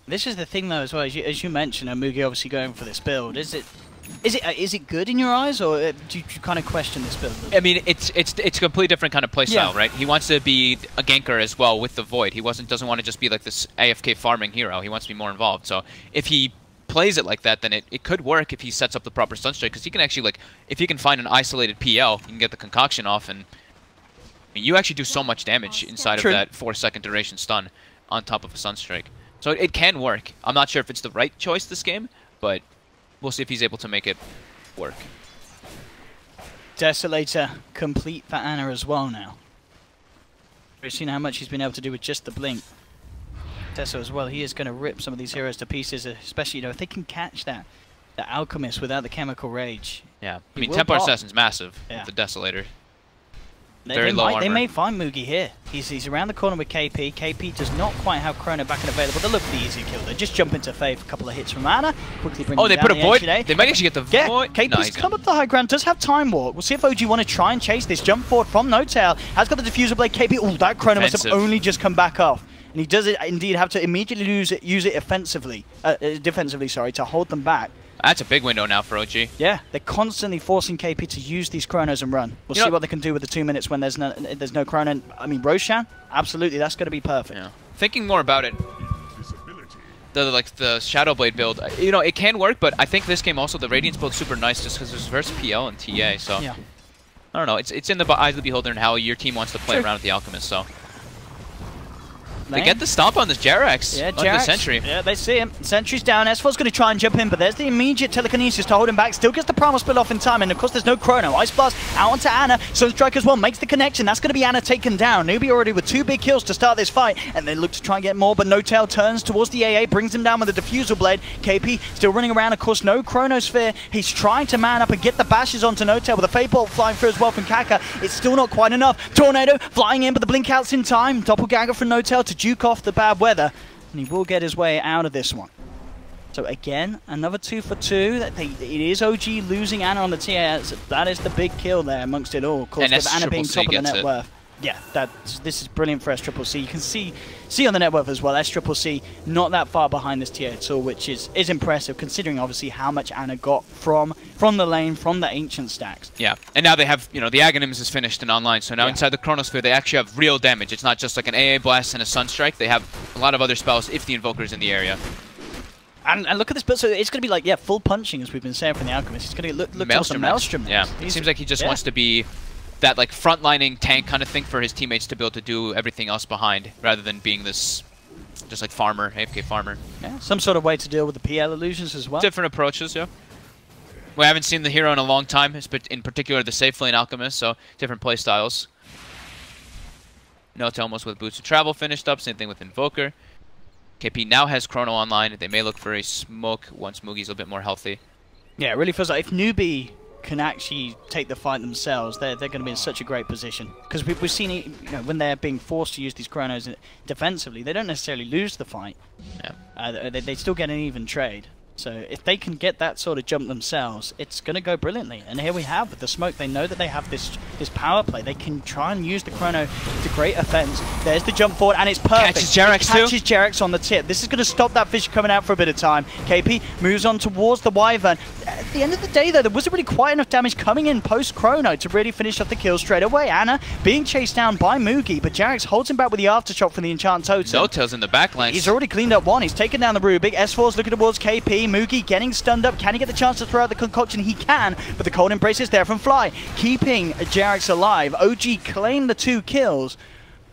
[SPEAKER 2] This is the thing, though, as well, as you mentioned, Mugi obviously going for this build. Is it good in your eyes, or do you kind of question this build?
[SPEAKER 1] I mean, it's a completely different kind of playstyle, right? He wants to be a ganker as well with the Void. He doesn't want to just be like this AFK farming hero. He wants to be more involved. So if he plays it like that, then it could work if he sets up the proper stun strike, because he can actually, like, if he can find an isolated PL, you can get the concoction off, and I mean, you actually do so much damage inside of that 4-second duration stun on top of a stun strike. So it can work. I'm not sure if it's the right choice this game, but we'll see if he's able to make it work.
[SPEAKER 2] Desolator complete for Ana as well now. We've seen how much he's been able to do with just the blink. Tesso as well, he is going to rip some of these heroes to pieces, especially, you know, if they can catch the Alchemist without the Chemical Rage.
[SPEAKER 1] Yeah, I mean, Templar Assassin's massive with the Desolator. Very low armor.
[SPEAKER 2] They may find Mugi here. He's around the corner with KP. KP does not quite have Chrono back and available. They look for the easier kill. They just jump into Faith, a couple of hits from Ana. Quickly bring
[SPEAKER 1] they put a Void. They might actually get the Void.
[SPEAKER 2] KP's come up the high ground, does have Time Walk. We'll see if OG want to try and chase this. Jump forward from NoTail. Has got the Diffusal Blade. KP, oh, that Chrono must have only just come back off. And he does indeed have to immediately use it defensively, to hold them back.
[SPEAKER 1] That's a big window now for OG.
[SPEAKER 2] Yeah, they're constantly forcing KP to use these Chronos and run. We'll see what they can do with the 2 minutes when there's no Chrono. I mean, Roshan, absolutely, that's going to be perfect.
[SPEAKER 1] Yeah. Thinking more about it, the Shadow Blade build, you know, it can work, but I think this game also, the Radiance build's super nice just because there's versus PL and TA, so yeah. I don't know, it's in the eyes of the beholder and how your team wants to play around with the Alchemist, so. They get the stomp on this Jerax.
[SPEAKER 2] Yeah,
[SPEAKER 1] the Sentry.
[SPEAKER 2] Yeah, they see him. Sentry's down. S4's going to try and jump in, but there's the immediate telekinesis to hold him back. Still gets the Primal Split off in time, and of course there's no Chrono. Ice Blast out onto Ana. Sunstrike as well makes the connection. That's going to be Ana taken down. NewBee already with 2 big kills to start this fight, and they look to try and get more, but NoTail turns towards the AA, brings him down with the Diffusal Blade. KP still running around, of course, no Chronosphere. He's trying to man up and get the bashes onto NoTail with a Fate Bolt flying through as well from Kaka. It's still not quite enough. Tornado flying in, but the blink out's in time. Doppelganger from NoTail to juke off the bad weather, and he will get his way out of this one. So again, another 2 for 2. It is OG losing Ana on the TS. That is the big kill there amongst it all. Of course, with Ana being top of the net worth. Yeah, this is brilliant for SCCC. You can see on the net worth as well, SCCC not that far behind this tier at all, which is impressive considering obviously how much Ana got from the lane, from the ancient stacks. Yeah, and now they have, you know, the Aghanims is finished and online, so now inside the Chronosphere they actually have real damage. It's not just like an AA Blast and a Sunstrike. They have a lot of other spells if the Invoker's in the area. And look at this build, so it's going to be like, full punching as we've been saying from the Alchemist. It's going to look Maelstrom. Yeah, it seems like he just wants to be that like frontlining tank kind of thing for his teammates to be able to do everything else behind, rather than being this just like farmer, AFK farmer. Yeah, some sort of way to deal with the PL illusions as well. Different approaches, yeah. We haven't seen the hero in a long time, in particular the safe lane Alchemist, so different play styles. NoTail almost with Boots of Travel finished up, same thing with Invoker. KP now has Chrono online. They may look for a smoke once Mugi's a little bit more healthy. Yeah, it really feels like if NewBee can actually take the fight themselves, they're going to be in such a great position. Because we've seen it, you know, when they're being forced to use these Chronos defensively, they don't necessarily lose the fight. Yeah. They still get an even trade. So if they can get that sort of jump themselves, it's going to go brilliantly. And here we have with the smoke, they know that they have this power play. They can try and use the Chrono to great offense. There's the jump forward, and it's perfect. Catches Jerax too. Catches Jerax on the tip. This is going to stop that fish coming out for a bit of time. KP moves on towards the Wyvern. At the end of the day, though, there wasn't really quite enough damage coming in post-Chrono to really finish off the kill straight away. Ana being chased down by Mugi, but Jerax holds him back with the aftershock from the Enchant Totem. NoTail's in the back lane. He's already cleaned up one. He's taken down the Rubik. S4's looking towards KP. OG. Mugi getting stunned up. Can he get the chance to throw out the concoction? He can, but the cold embrace is there from Fly, keeping JerAx alive. OG claimed the 2 kills.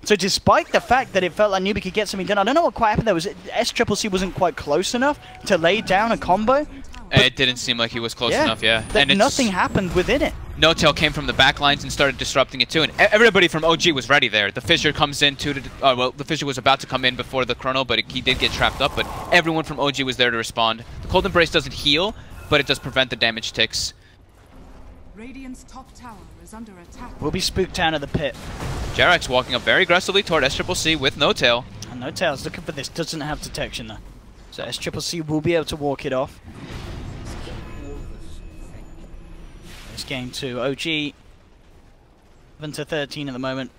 [SPEAKER 2] So despite the fact that it felt like NewBee could get something done, I don't know what quite happened there. Was it SCCC wasn't quite close enough to lay down a combo?
[SPEAKER 1] It didn't seem like he was close enough, yeah.
[SPEAKER 2] And nothing happened within it.
[SPEAKER 1] No-Tail came from the back lines and started disrupting it too, and everybody from OG was ready there. The Fissure comes in to, well, the Fissure was about to come in before the Chrono, but he did get trapped up, but everyone from OG was there to respond. The Cold Embrace doesn't heal, but it does prevent the damage ticks.
[SPEAKER 3] Radiant's top tower is under attack.
[SPEAKER 2] We'll be spooked out of the pit.
[SPEAKER 1] JerAx walking up very aggressively toward SCCC with No-Tail.
[SPEAKER 2] And No-Tail's looking for this, doesn't have detection though. So SCCC will be able to walk it off. This game to OG, 7-13 at the moment.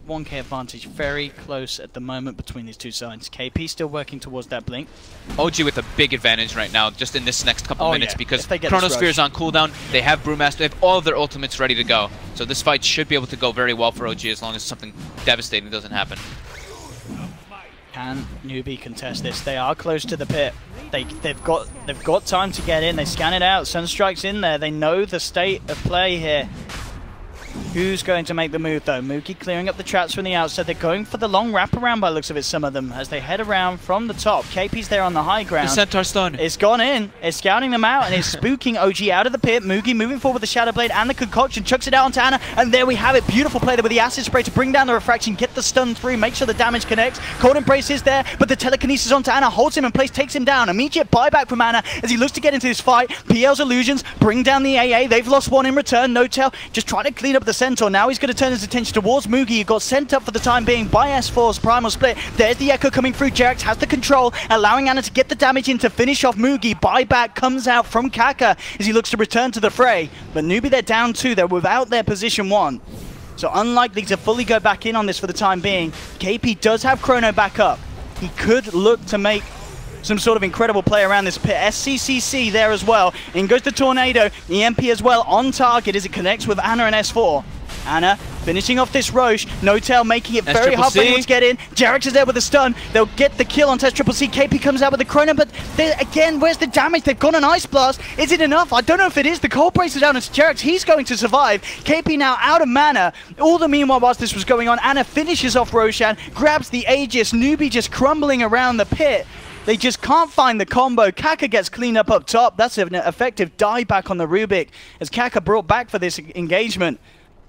[SPEAKER 2] 1k advantage, very close at the moment between these two sides. KP still working towards that blink.
[SPEAKER 1] OG with a big advantage right now, just in this next couple minutes, because
[SPEAKER 2] Chronosphere
[SPEAKER 1] Chronosphere's on cooldown, they have Brewmaster, they have all of their ultimates ready to go. So this fight should be able to go very well for OG as long as something devastating doesn't happen.
[SPEAKER 2] Can NewBee contest this? They are close to the pit. They've got time to get in. They scan it out. Sunstrike's in there. They know the state of play here. Who's going to make the move though? Mookie clearing up the traps from the outside. They're going for the long wraparound by the looks of it, some of them, as they head around from the top. KP's there on the high ground.
[SPEAKER 1] The Centaur stun.
[SPEAKER 2] It's gone in. It's scouting them out and it's spooking OG out of the pit. Moogie moving forward with the Shadow Blade and the concoction. Chucks it out onto Ana. And there we have it. Beautiful play there with the acid spray to bring down the refraction. Get the stun through. Make sure the damage connects. Cold Embrace is there. But the telekinesis onto Ana. Holds him in place. Takes him down. Immediate buyback from Ana as he looks to get into this fight. PL's illusions bring down the AA. They've lost one in return. No-Tail just trying to clean up the Centaur. Now he's going to turn his attention towards Mugi. He got sent up for the time being by S4's Primal Split. There's the Echo coming through. JerAx has the control, allowing Ana to get the damage in to finish off Mugi. Buyback comes out from Kaka as he looks to return to the fray. But NewBee, they're down 2. They're without their position 1. So unlikely to fully go back in on this for the time being. KP does have Chrono back up. He could look to make some sort of incredible play around this pit. SCCC there as well. In goes the Tornado. EMP as well on target as it connects with Ana and S4. Ana finishing off this Roche. No-Tail making it very hard for anyone to get in. JerAx is there with a stun. They'll get the kill on SCCC. KP comes out with the Chrono, but again, where's the damage? They've got an Ice Blast. Is it enough? I don't know if it is. The Cold Brace is down as JerAx. He's going to survive. KP now out of mana. All the meanwhile, whilst this was going on, Ana finishes off Roshan, grabs the Aegis. NewBee just crumbling around the pit. They just can't find the combo. Kaka gets cleaned up top. That's an effective dieback on the Rubik as Kaka brought back for this engagement.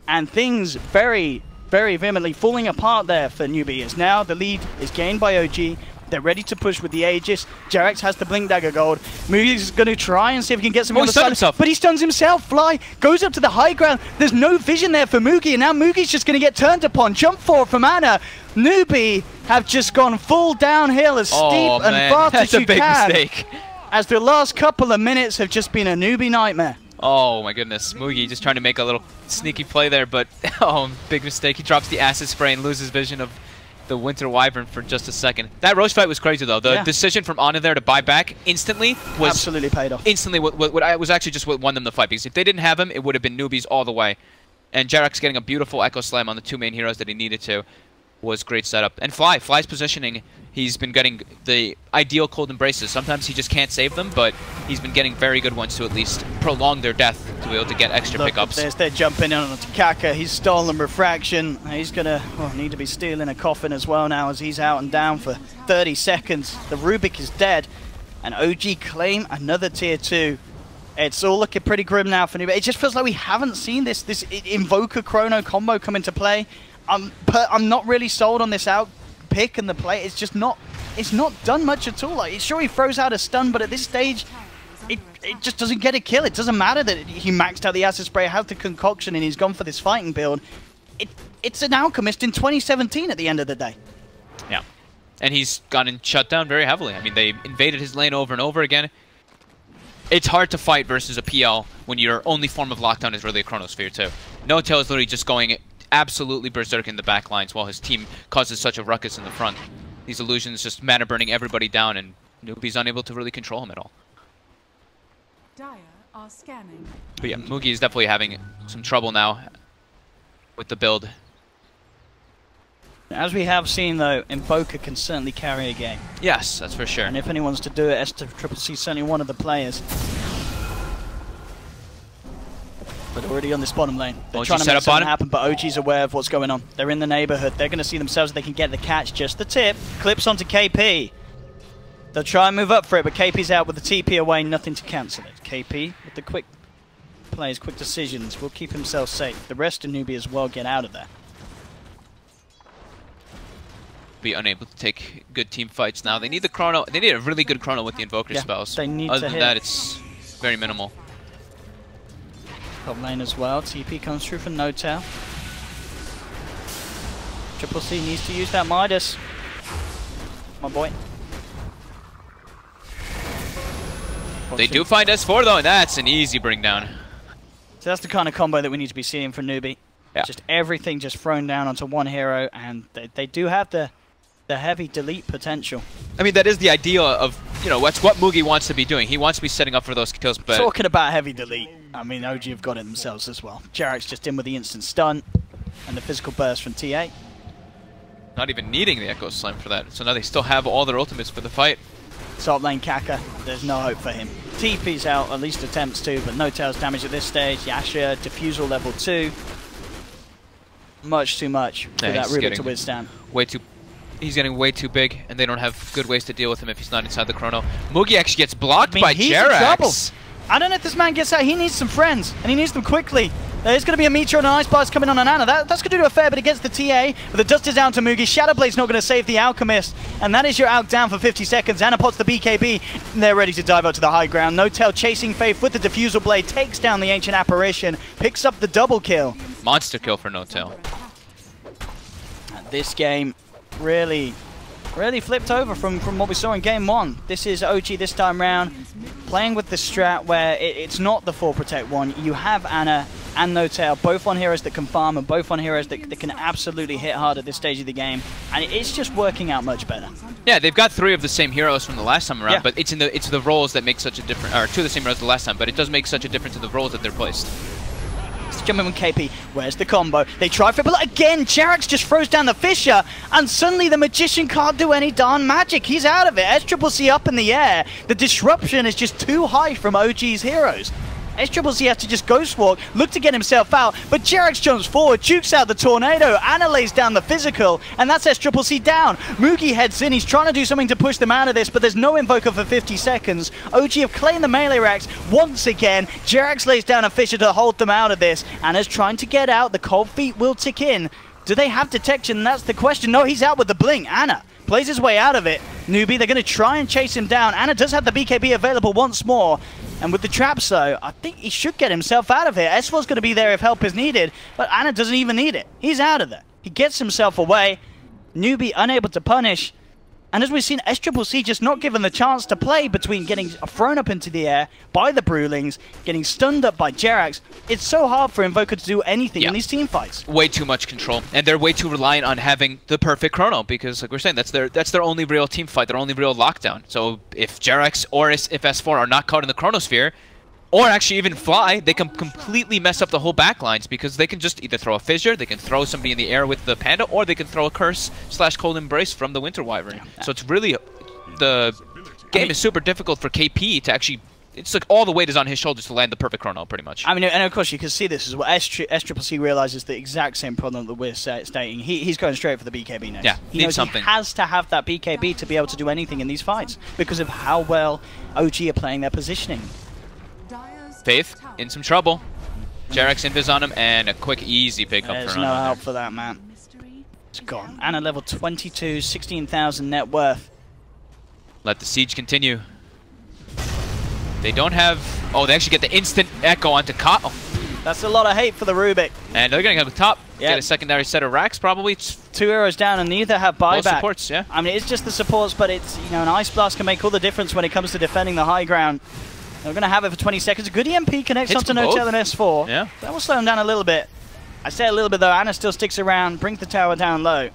[SPEAKER 2] And things very, very vehemently falling apart there for NewBee. As now the lead is gained by OG. They're ready to push with the Aegis. JerAx has the Blink Dagger Gold. Mugi's going to try and see if he can get something on the side.
[SPEAKER 1] Himself.
[SPEAKER 2] But he stuns himself. Fly goes up to the high ground. There's no vision there for Mugi. And now Mugi's just going to get turned upon. Jump forward from Ana. NewBee have just gone full downhill as steep and fast as you can.
[SPEAKER 1] That's a big mistake.
[SPEAKER 2] As the last couple of minutes have just been a NewBee nightmare.
[SPEAKER 1] Oh my goodness, Mugi just trying to make a little sneaky play there, but oh, big mistake. He drops the acid spray and loses vision of the Winter Wyvern for just a second. That Roche fight was crazy though. The decision from Ana there to buy back instantly was
[SPEAKER 2] absolutely paid off.
[SPEAKER 1] Instantly, what was actually just what won them the fight, because if they didn't have him, it would have been NewBee's all the way. And JerAx getting a beautiful Echo Slam on the 2 main heroes that he needed to was great setup. And Fly's positioning, he's been getting the ideal Cold Embraces. Sometimes he just can't save them, but he's been getting very good ones to at least prolong their death to be able to get extra pickups.
[SPEAKER 2] They're jumping in onto Kaka. He's stolen refraction. He's going to need to be stealing a coffin as well now as he's out and down for 30 seconds. The Rubik is dead. And OG claim another tier 2. It's all looking pretty grim now for NewBee. It just feels like we haven't seen this Invoker Chrono combo come into play. But I'm not really sold on this out pick and the play. It's just not. It's not done much at all. Like, sure, he throws out a stun, but at this stage, it just doesn't get a kill. It doesn't matter that he maxed out the acid spray, has the concoction, and he's gone for this fighting build. It's an Alchemist in 2017 at the end of the day.
[SPEAKER 1] Yeah, and he's gotten shut down very heavily. I mean, they invaded his lane over and over again. It's hard to fight versus a PL when your only form of lockdown is really a Chronosphere too. No-Tail is literally just going absolutely berserk in the back lines while his team causes such a ruckus in the front. These illusions just mana burning everybody down, and NewBee's unable to really control him at all.
[SPEAKER 3] Dire are scanning.
[SPEAKER 1] But yeah, Mugi is definitely having some trouble now with the build.
[SPEAKER 2] As we have seen, though, Invoker can certainly carry a game.
[SPEAKER 1] Yes, that's for sure.
[SPEAKER 2] And if anyone's to do it, SCCC is certainly one of the players. But already on this bottom lane. They're trying to make something happen, but OG's aware of what's going on. They're in the neighborhood. They're going to see themselves if they can get the catch. Just the tip. Clips onto KP. They'll try and move up for it, but KP's out with the TP away. Nothing to cancel it. KP with the quick plays, quick decisions, will keep himself safe. The rest of NewBee as well get out of there.
[SPEAKER 1] Be unable to take good team fights now. They need the chrono. They need a really good chrono with the Invoker spells.
[SPEAKER 2] They need
[SPEAKER 1] Other than that, it's very minimal.
[SPEAKER 2] Top lane as well. TP comes through for NoTail. Triple C needs to use that Midas. My boy.
[SPEAKER 1] They do find S4 though, and that's an easy bring down.
[SPEAKER 2] So that's the kind of combo that we need to be seeing from NewBee.
[SPEAKER 1] Yeah.
[SPEAKER 2] Just everything just thrown down onto one hero, and they do have the heavy delete potential.
[SPEAKER 1] I mean, that is the idea of, you know, what's what Mugi wants to be doing. He wants to be setting up for those kills, but...
[SPEAKER 2] Talking about heavy delete, I mean, OG have got it themselves as well. Jarek's just in with the instant stun and the physical burst from TA.
[SPEAKER 1] Not even needing the Echo Slam for that. So now they still have all their ultimates for the fight.
[SPEAKER 2] Top lane Kaka, there's no hope for him. TP's out, at least attempts to, but NoTail's damage at this stage. Yasha, Diffusal level 2. Much too much for that Rubik to withstand.
[SPEAKER 1] He's getting way too big, and they don't have good ways to deal with him if he's not inside the chrono. Mugi actually gets blocked by Jerax.
[SPEAKER 2] I don't know if this man gets out. He needs some friends, and he needs them quickly. There's going to be a Meteor and an Ice Blast coming on Ana. That's going to do a fair bit against the TA, but the dust is down to Mugi. Shadowblade's not going to save the Alchemist, and that is your out down for 50 seconds. Ana pots the BKB, and they're ready to dive out to the high ground. NoTail chasing Faith with the Diffusal Blade, takes down the Ancient Apparition, picks up the double kill.
[SPEAKER 1] Monster kill for NoTail.
[SPEAKER 2] And this game really flipped over from what we saw in game 1. This is OG this time round, playing with the strat where it's not the 4 protect one. You have Ana and NoTail, both on heroes that can farm and both on heroes that can absolutely hit hard at this stage of the game, and it's just working out much better.
[SPEAKER 1] Yeah, they've got 3 of the same heroes from the last time around, but it's the roles that make such a difference, or 2 of the same heroes the last time, but it does make such a difference in the roles that they're placed.
[SPEAKER 2] Jumping with KP, where's the combo? They try for it, but again, Jerax just throws down the Fissure, and suddenly the Magician can't do any darn magic. He's out of it. SCCC up in the air. The disruption is just too high from OG's heroes. SCCC has to just ghost walk, look to get himself out, but Jerax jumps forward, jukes out the tornado, Ana lays down the physical, and that's SCCC down. Mugi heads in, he's trying to do something to push them out of this, but there's no Invoker for 50 seconds. OG have claimed the melee racks once again. Jerax lays down a Fissure to hold them out of this. Ana's trying to get out, the cold feet will tick in. Do they have detection? That's the question. No, he's out with the blink. Ana plays his way out of it. NewBee, they're going to try and chase him down. Ana does have the BKB available once more. And with the traps, though, I think he should get himself out of here. S4's going to be there if help is needed, but Ana doesn't even need it. He's out of there. He gets himself away. NewBee unable to punish. And as we've seen, SCCC just not given the chance to play between getting thrown up into the air by the Brewlings, getting stunned up by Jerax. It's so hard for Invoker to do anything in these team fights.
[SPEAKER 1] Way too much control, and they're way too reliant on having the perfect chrono because, like we're saying, that's their only real team fight, their only real lockdown. So if Jerax or if S4 are not caught in the chronosphere, or actually even fly, they can completely mess up the whole backlines because they can just either throw a Fissure, they can throw somebody in the air with the Panda, or they can throw a Curse / Cold Embrace from the Winter Wyvern. So it's really, the game is super difficult for KP to actually, it's like all the weight is on his shoulders to land the perfect chrono, pretty much.
[SPEAKER 2] I mean, and of course you can see this as well. SCCC realizes the exact same problem that we're stating. He's going straight for the BKB next.
[SPEAKER 1] Yeah,
[SPEAKER 2] he knows something. He has to have that BKB to be able to do anything in these fights because of how well OG are playing their positioning.
[SPEAKER 1] Faith in some trouble. Jerax invis on him, and a quick, easy pickup for him.
[SPEAKER 2] There's no help for that, man. It's gone. Ana level 22, 16,000 net worth.
[SPEAKER 1] Let the siege continue. They don't have... Oh, they actually get the instant echo onto Kyle.
[SPEAKER 2] That's a lot of hate for the Rubik.
[SPEAKER 1] And they're going to go to the top. Get a secondary set of racks, probably. It's
[SPEAKER 2] 2 arrows down, and neither have buyback.
[SPEAKER 1] Both supports, yeah.
[SPEAKER 2] I mean, it's just the supports, but it's, you know, an Ice Blast can make all the difference when it comes to defending the high ground. They're going to have it for 20 seconds. A good EMP connects onto NoTail and S4.
[SPEAKER 1] Yeah.
[SPEAKER 2] That will slow him down a little bit. I say a little bit, though. Ana still sticks around, brings the tower down low.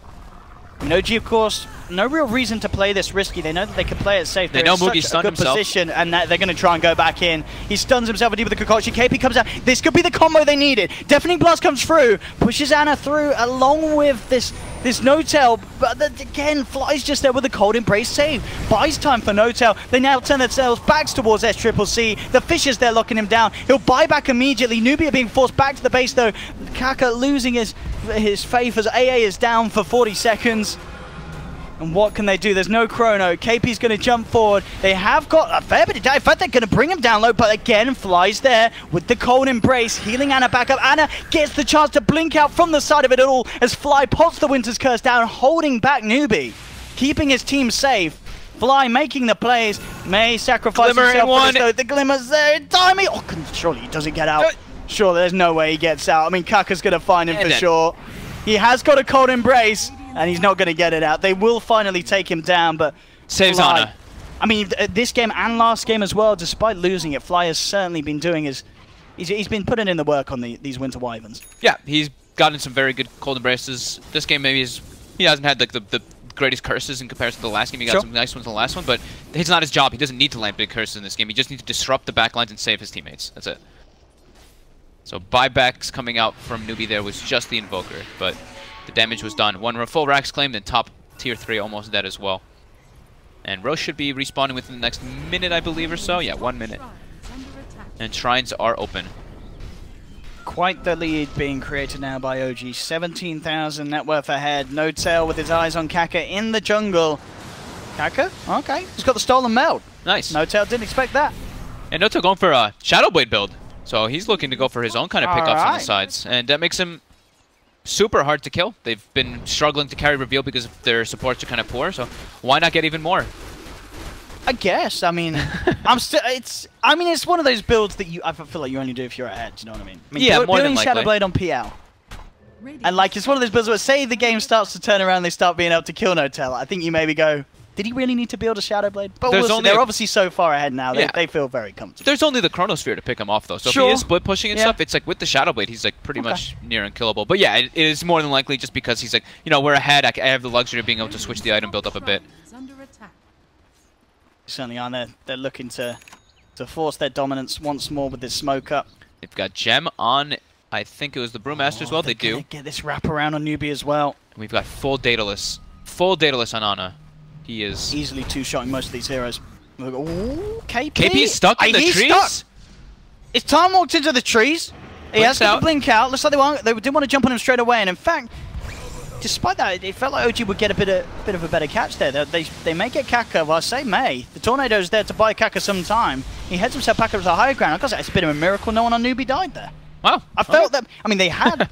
[SPEAKER 2] I mean, OG, of course, no real reason to play this risky. They know that they can play it safe.
[SPEAKER 1] They know Mugi stunned
[SPEAKER 2] good
[SPEAKER 1] himself.
[SPEAKER 2] Position, and that they're going to try and go back in. He stuns himself with the concoction. KP comes out. This could be the combo they needed. Deafening Blast comes through, pushes Ana through along with this No-Tail, but again, Fly's just there with a cold embrace save. Buys time for No-Tail. They now turn themselves back towards SCCC. The Fish is there locking him down. He'll buy back immediately. NewBee are being forced back to the base though. Kaka losing his faith as AA is down for 40 seconds. And what can they do? There's no chrono. KP's going to jump forward. They have got a fair bit of damage. In fact, they're going to bring him down low, but again, Fly's there with the cold embrace, healing Ana back up. Ana gets the chance to blink out from the side of it all as Fly pops the Winter's Curse down, holding back NewBee, keeping his team safe. Fly making the plays, may sacrifice himself for this, though. The Glimmer's there in timing. Oh, surely he doesn't get out. Sure, there's no way he gets out. I mean, Kaka's going to find him for sure. He has got a cold embrace, and he's not going to get it out. They will finally take him down, but
[SPEAKER 1] saves Ana.
[SPEAKER 2] I mean, this game and last game as well, despite losing it, Fly has certainly been doing his... He's been putting in the work on these Winter Wyverns.
[SPEAKER 1] Yeah, he's gotten some very good cold embraces. This game maybe he hasn't had like the greatest curses in comparison to the last game. He got some nice ones in the last one, but it's not his job. He doesn't need to land big curses in this game. He just needs to disrupt the backlines and save his teammates. That's it. So buybacks coming out from NewBee there was just the Invoker, but the damage was done. One full Rax claimed, and top tier 3 almost dead as well. And Roche should be respawning within the next minute, I believe, or so. Yeah, 1 minute. And shrines are open.
[SPEAKER 2] Quite the lead being created now by OG. 17,000 net worth ahead. No-Tail with his eyes on Kaka in the jungle. Kaka? Okay. He's got the stolen meld.
[SPEAKER 1] Nice.
[SPEAKER 2] No-Tail didn't expect that.
[SPEAKER 1] And No-Tail going for a Shadow Blade build. So he's looking to go for his own kind of pickups on the sides. And that makes him super hard to kill. They've been struggling to carry reveal because their supports are kind of poor. So why not get even more?
[SPEAKER 2] I guess. I mean, it's one of those builds that I feel like you only do if you're ahead. Do you know what I mean?
[SPEAKER 1] Yeah, more than
[SPEAKER 2] likely. Shadow Blade on PL. And like, it's one of those builds where, say the game starts to turn around, they start being able to kill No-Tail. I think you maybe go, did he really need to build a Shadow Blade? But they're obviously so far ahead now. They feel very comfortable.
[SPEAKER 1] There's only the Chronosphere to pick him off, though. So if he is split pushing and stuff, it's like with the Shadow Blade, he's like pretty much near unkillable. But yeah, it is more than likely just because he's like, you know, we're ahead. I have the luxury of being able to switch the item build up a bit.
[SPEAKER 2] Certainly are. They're looking to force their dominance once more with this smoke up.
[SPEAKER 1] They've got Gem on, I think it was the Brewmaster as well. They do.
[SPEAKER 2] Get this wrap around on NewBee as well.
[SPEAKER 1] And we've got full Daedalus. Full Daedalus on Ana. He is
[SPEAKER 2] easily two-shotting most of these heroes. Ooh, KP.
[SPEAKER 1] KP's stuck in the trees?
[SPEAKER 2] Stuck. It's time walked into the trees. He has got to blink out. Looks like they didn't want to jump on him straight away. And in fact, despite that, it felt like OG would get a bit of a better catch there. They may get Kaka. Well, I say may. The Tornado's there to buy Kaka some time. He heads himself back up to the high ground. I guess it's a bit of a miracle no one on NewBee died there.
[SPEAKER 1] Wow.
[SPEAKER 2] I felt that. I mean, they had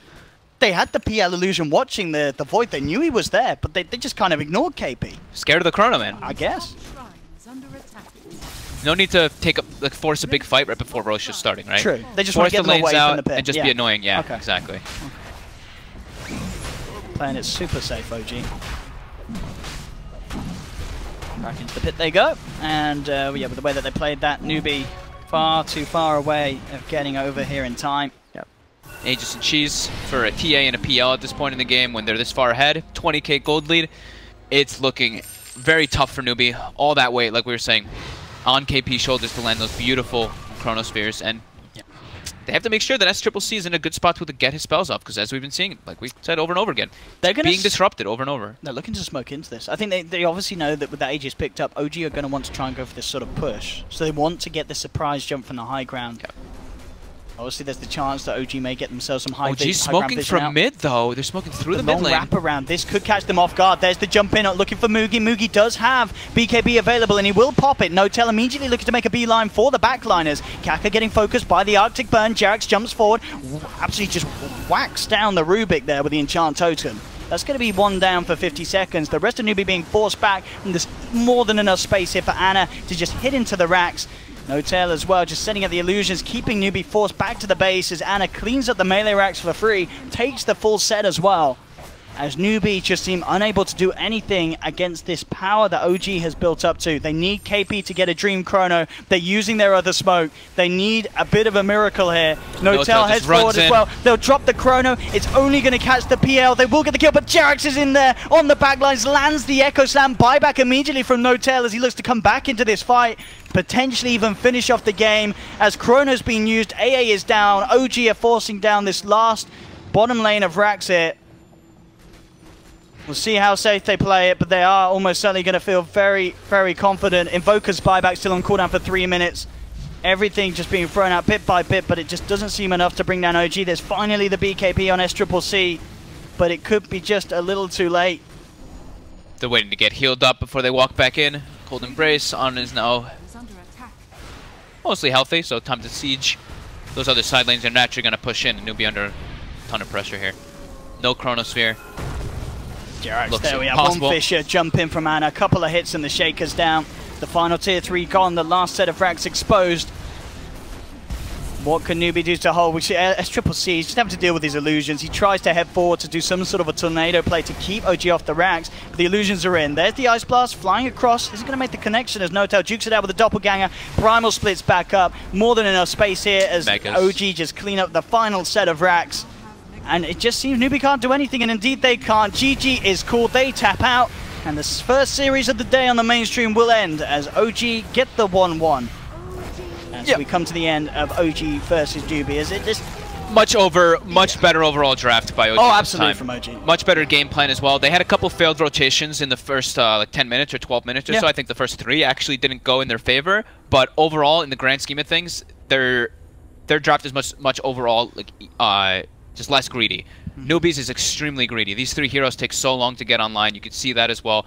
[SPEAKER 2] the PL illusion watching the Void. They knew he was there, but they just kind of ignored KP.
[SPEAKER 1] Scared of the Chrono, man.
[SPEAKER 2] I guess.
[SPEAKER 1] No need to force a big fight right before Roche is starting, right?
[SPEAKER 2] True. They just want to get them away from the pit.
[SPEAKER 1] And just be annoying. Yeah, exactly.
[SPEAKER 2] Playing it super safe, OG. Back into the pit they go. And yeah, with the way that they played that, NewBee far too far away of getting over here in time.
[SPEAKER 1] Yep. Aegis and Cheese for a TA and a PL at this point in the game when they're this far ahead. 20k gold lead. It's looking very tough for NewBee. All that weight, like we were saying, on KP's shoulders to land those beautiful Chronospheres. And they have to make sure that SCCC is in a good spot to get his spells off, because as we've been seeing, like we said over and over again, they're being disrupted over and over.
[SPEAKER 2] They're looking to smoke into this. I think they obviously know that with that Aegis picked up, OG are going to want to try and go for this sort of push. So they want to get the surprise jump from the high ground. Yep. Obviously, there's the chance that OG may get themselves some high
[SPEAKER 1] OG's smoking from mid, though. They're smoking through the mid lane.
[SPEAKER 2] Wrap around. This could catch them off guard. There's the jump in, looking for Mugi. Mugi does have BKB available, and he will pop it. No-Tail immediately looking to make a beeline for the backliners. Kaka getting focused by the Arctic Burn. Jerax jumps forward. Absolutely just whacks down the Rubik there with the enchant totem. That's going to be one down for 50 seconds. The rest of NewBee being forced back, and there's more than enough space here for Ana to just hit into the racks. No-Tail as well, just setting up the illusions, keeping NewBee forced back to the base as Ana cleans up the melee racks for free, takes the full set as well. as NewBee just seem unable to do anything against this power that OG has built up to. They need KP to get a Dream Chrono. They're using their other smoke. They need a bit of a miracle here. Notel heads forward as well. They'll drop the Chrono. It's only going to catch the PL. They will get the kill, but Jerax is in there on the backlines, lands the Echo Slam. Buyback immediately from Notel as he looks to come back into this fight. Potentially even finish off the game as Chrono's being used. AA is down. OG are forcing down this last bottom lane of Rax here. We'll see how safe they play it, but they are almost certainly going to feel very, very confident. Invoker's buyback still on cooldown for 3 minutes. Everything just being thrown out bit by bit, but it just doesn't seem enough to bring down OG. There's finally the BKB on SCCC, but it could be just a little too late.
[SPEAKER 1] They're waiting to get healed up before they walk back in. Cold Embrace on is now mostly healthy, so time to siege. Those other side lanes are naturally going to push in, and NewBee under a ton of pressure here. No Chronosphere.
[SPEAKER 2] Jerax, there we have one Fisher jump in from Ana, a couple of hits and the Shaker's down. The final tier 3 gone, the last set of racks exposed. What can NewBee do to hold? We see SCCC, he's just having to deal with his illusions. He tries to head forward to do some sort of a tornado play to keep OG off the racks, but the illusions are in. There's the Ice Blast flying across. Is it going to make the connection as Notel jukes it out with a doppelganger? Primal splits back up. More than enough space here as OG just clean up the final set of racks. And it just seems NewBee can't do anything, and indeed they can't. GG is called, they tap out, and the first series of the day on the mainstream will end as OG get the 1-1. As we come to the end of OG versus NewBee. Is it just...
[SPEAKER 1] Much better overall draft by OG.
[SPEAKER 2] Oh, absolutely from OG.
[SPEAKER 1] Much better game plan as well. They had a couple failed rotations in the first like 10 minutes or 12 minutes or so. I think the first 3 actually didn't go in their favor, but overall, in the grand scheme of things, their draft is much overall like just less greedy. NewBee's is extremely greedy. These 3 heroes take so long to get online. You could see that as well.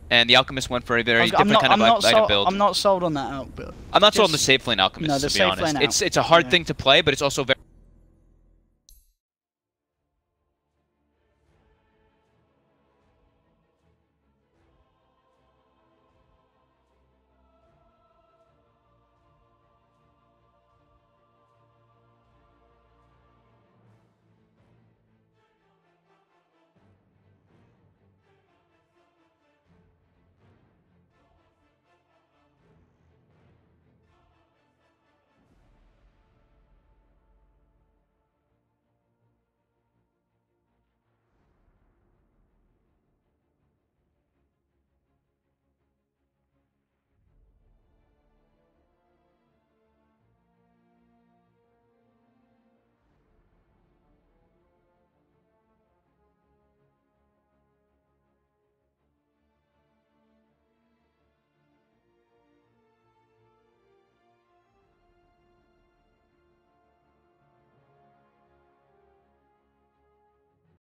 [SPEAKER 1] And the Alchemist went for a very different kind of item build.
[SPEAKER 2] I'm not sold on that out build.
[SPEAKER 1] I'm not sold on the safe lane Alchemist, to be honest. It's a hard thing to play, but it's also very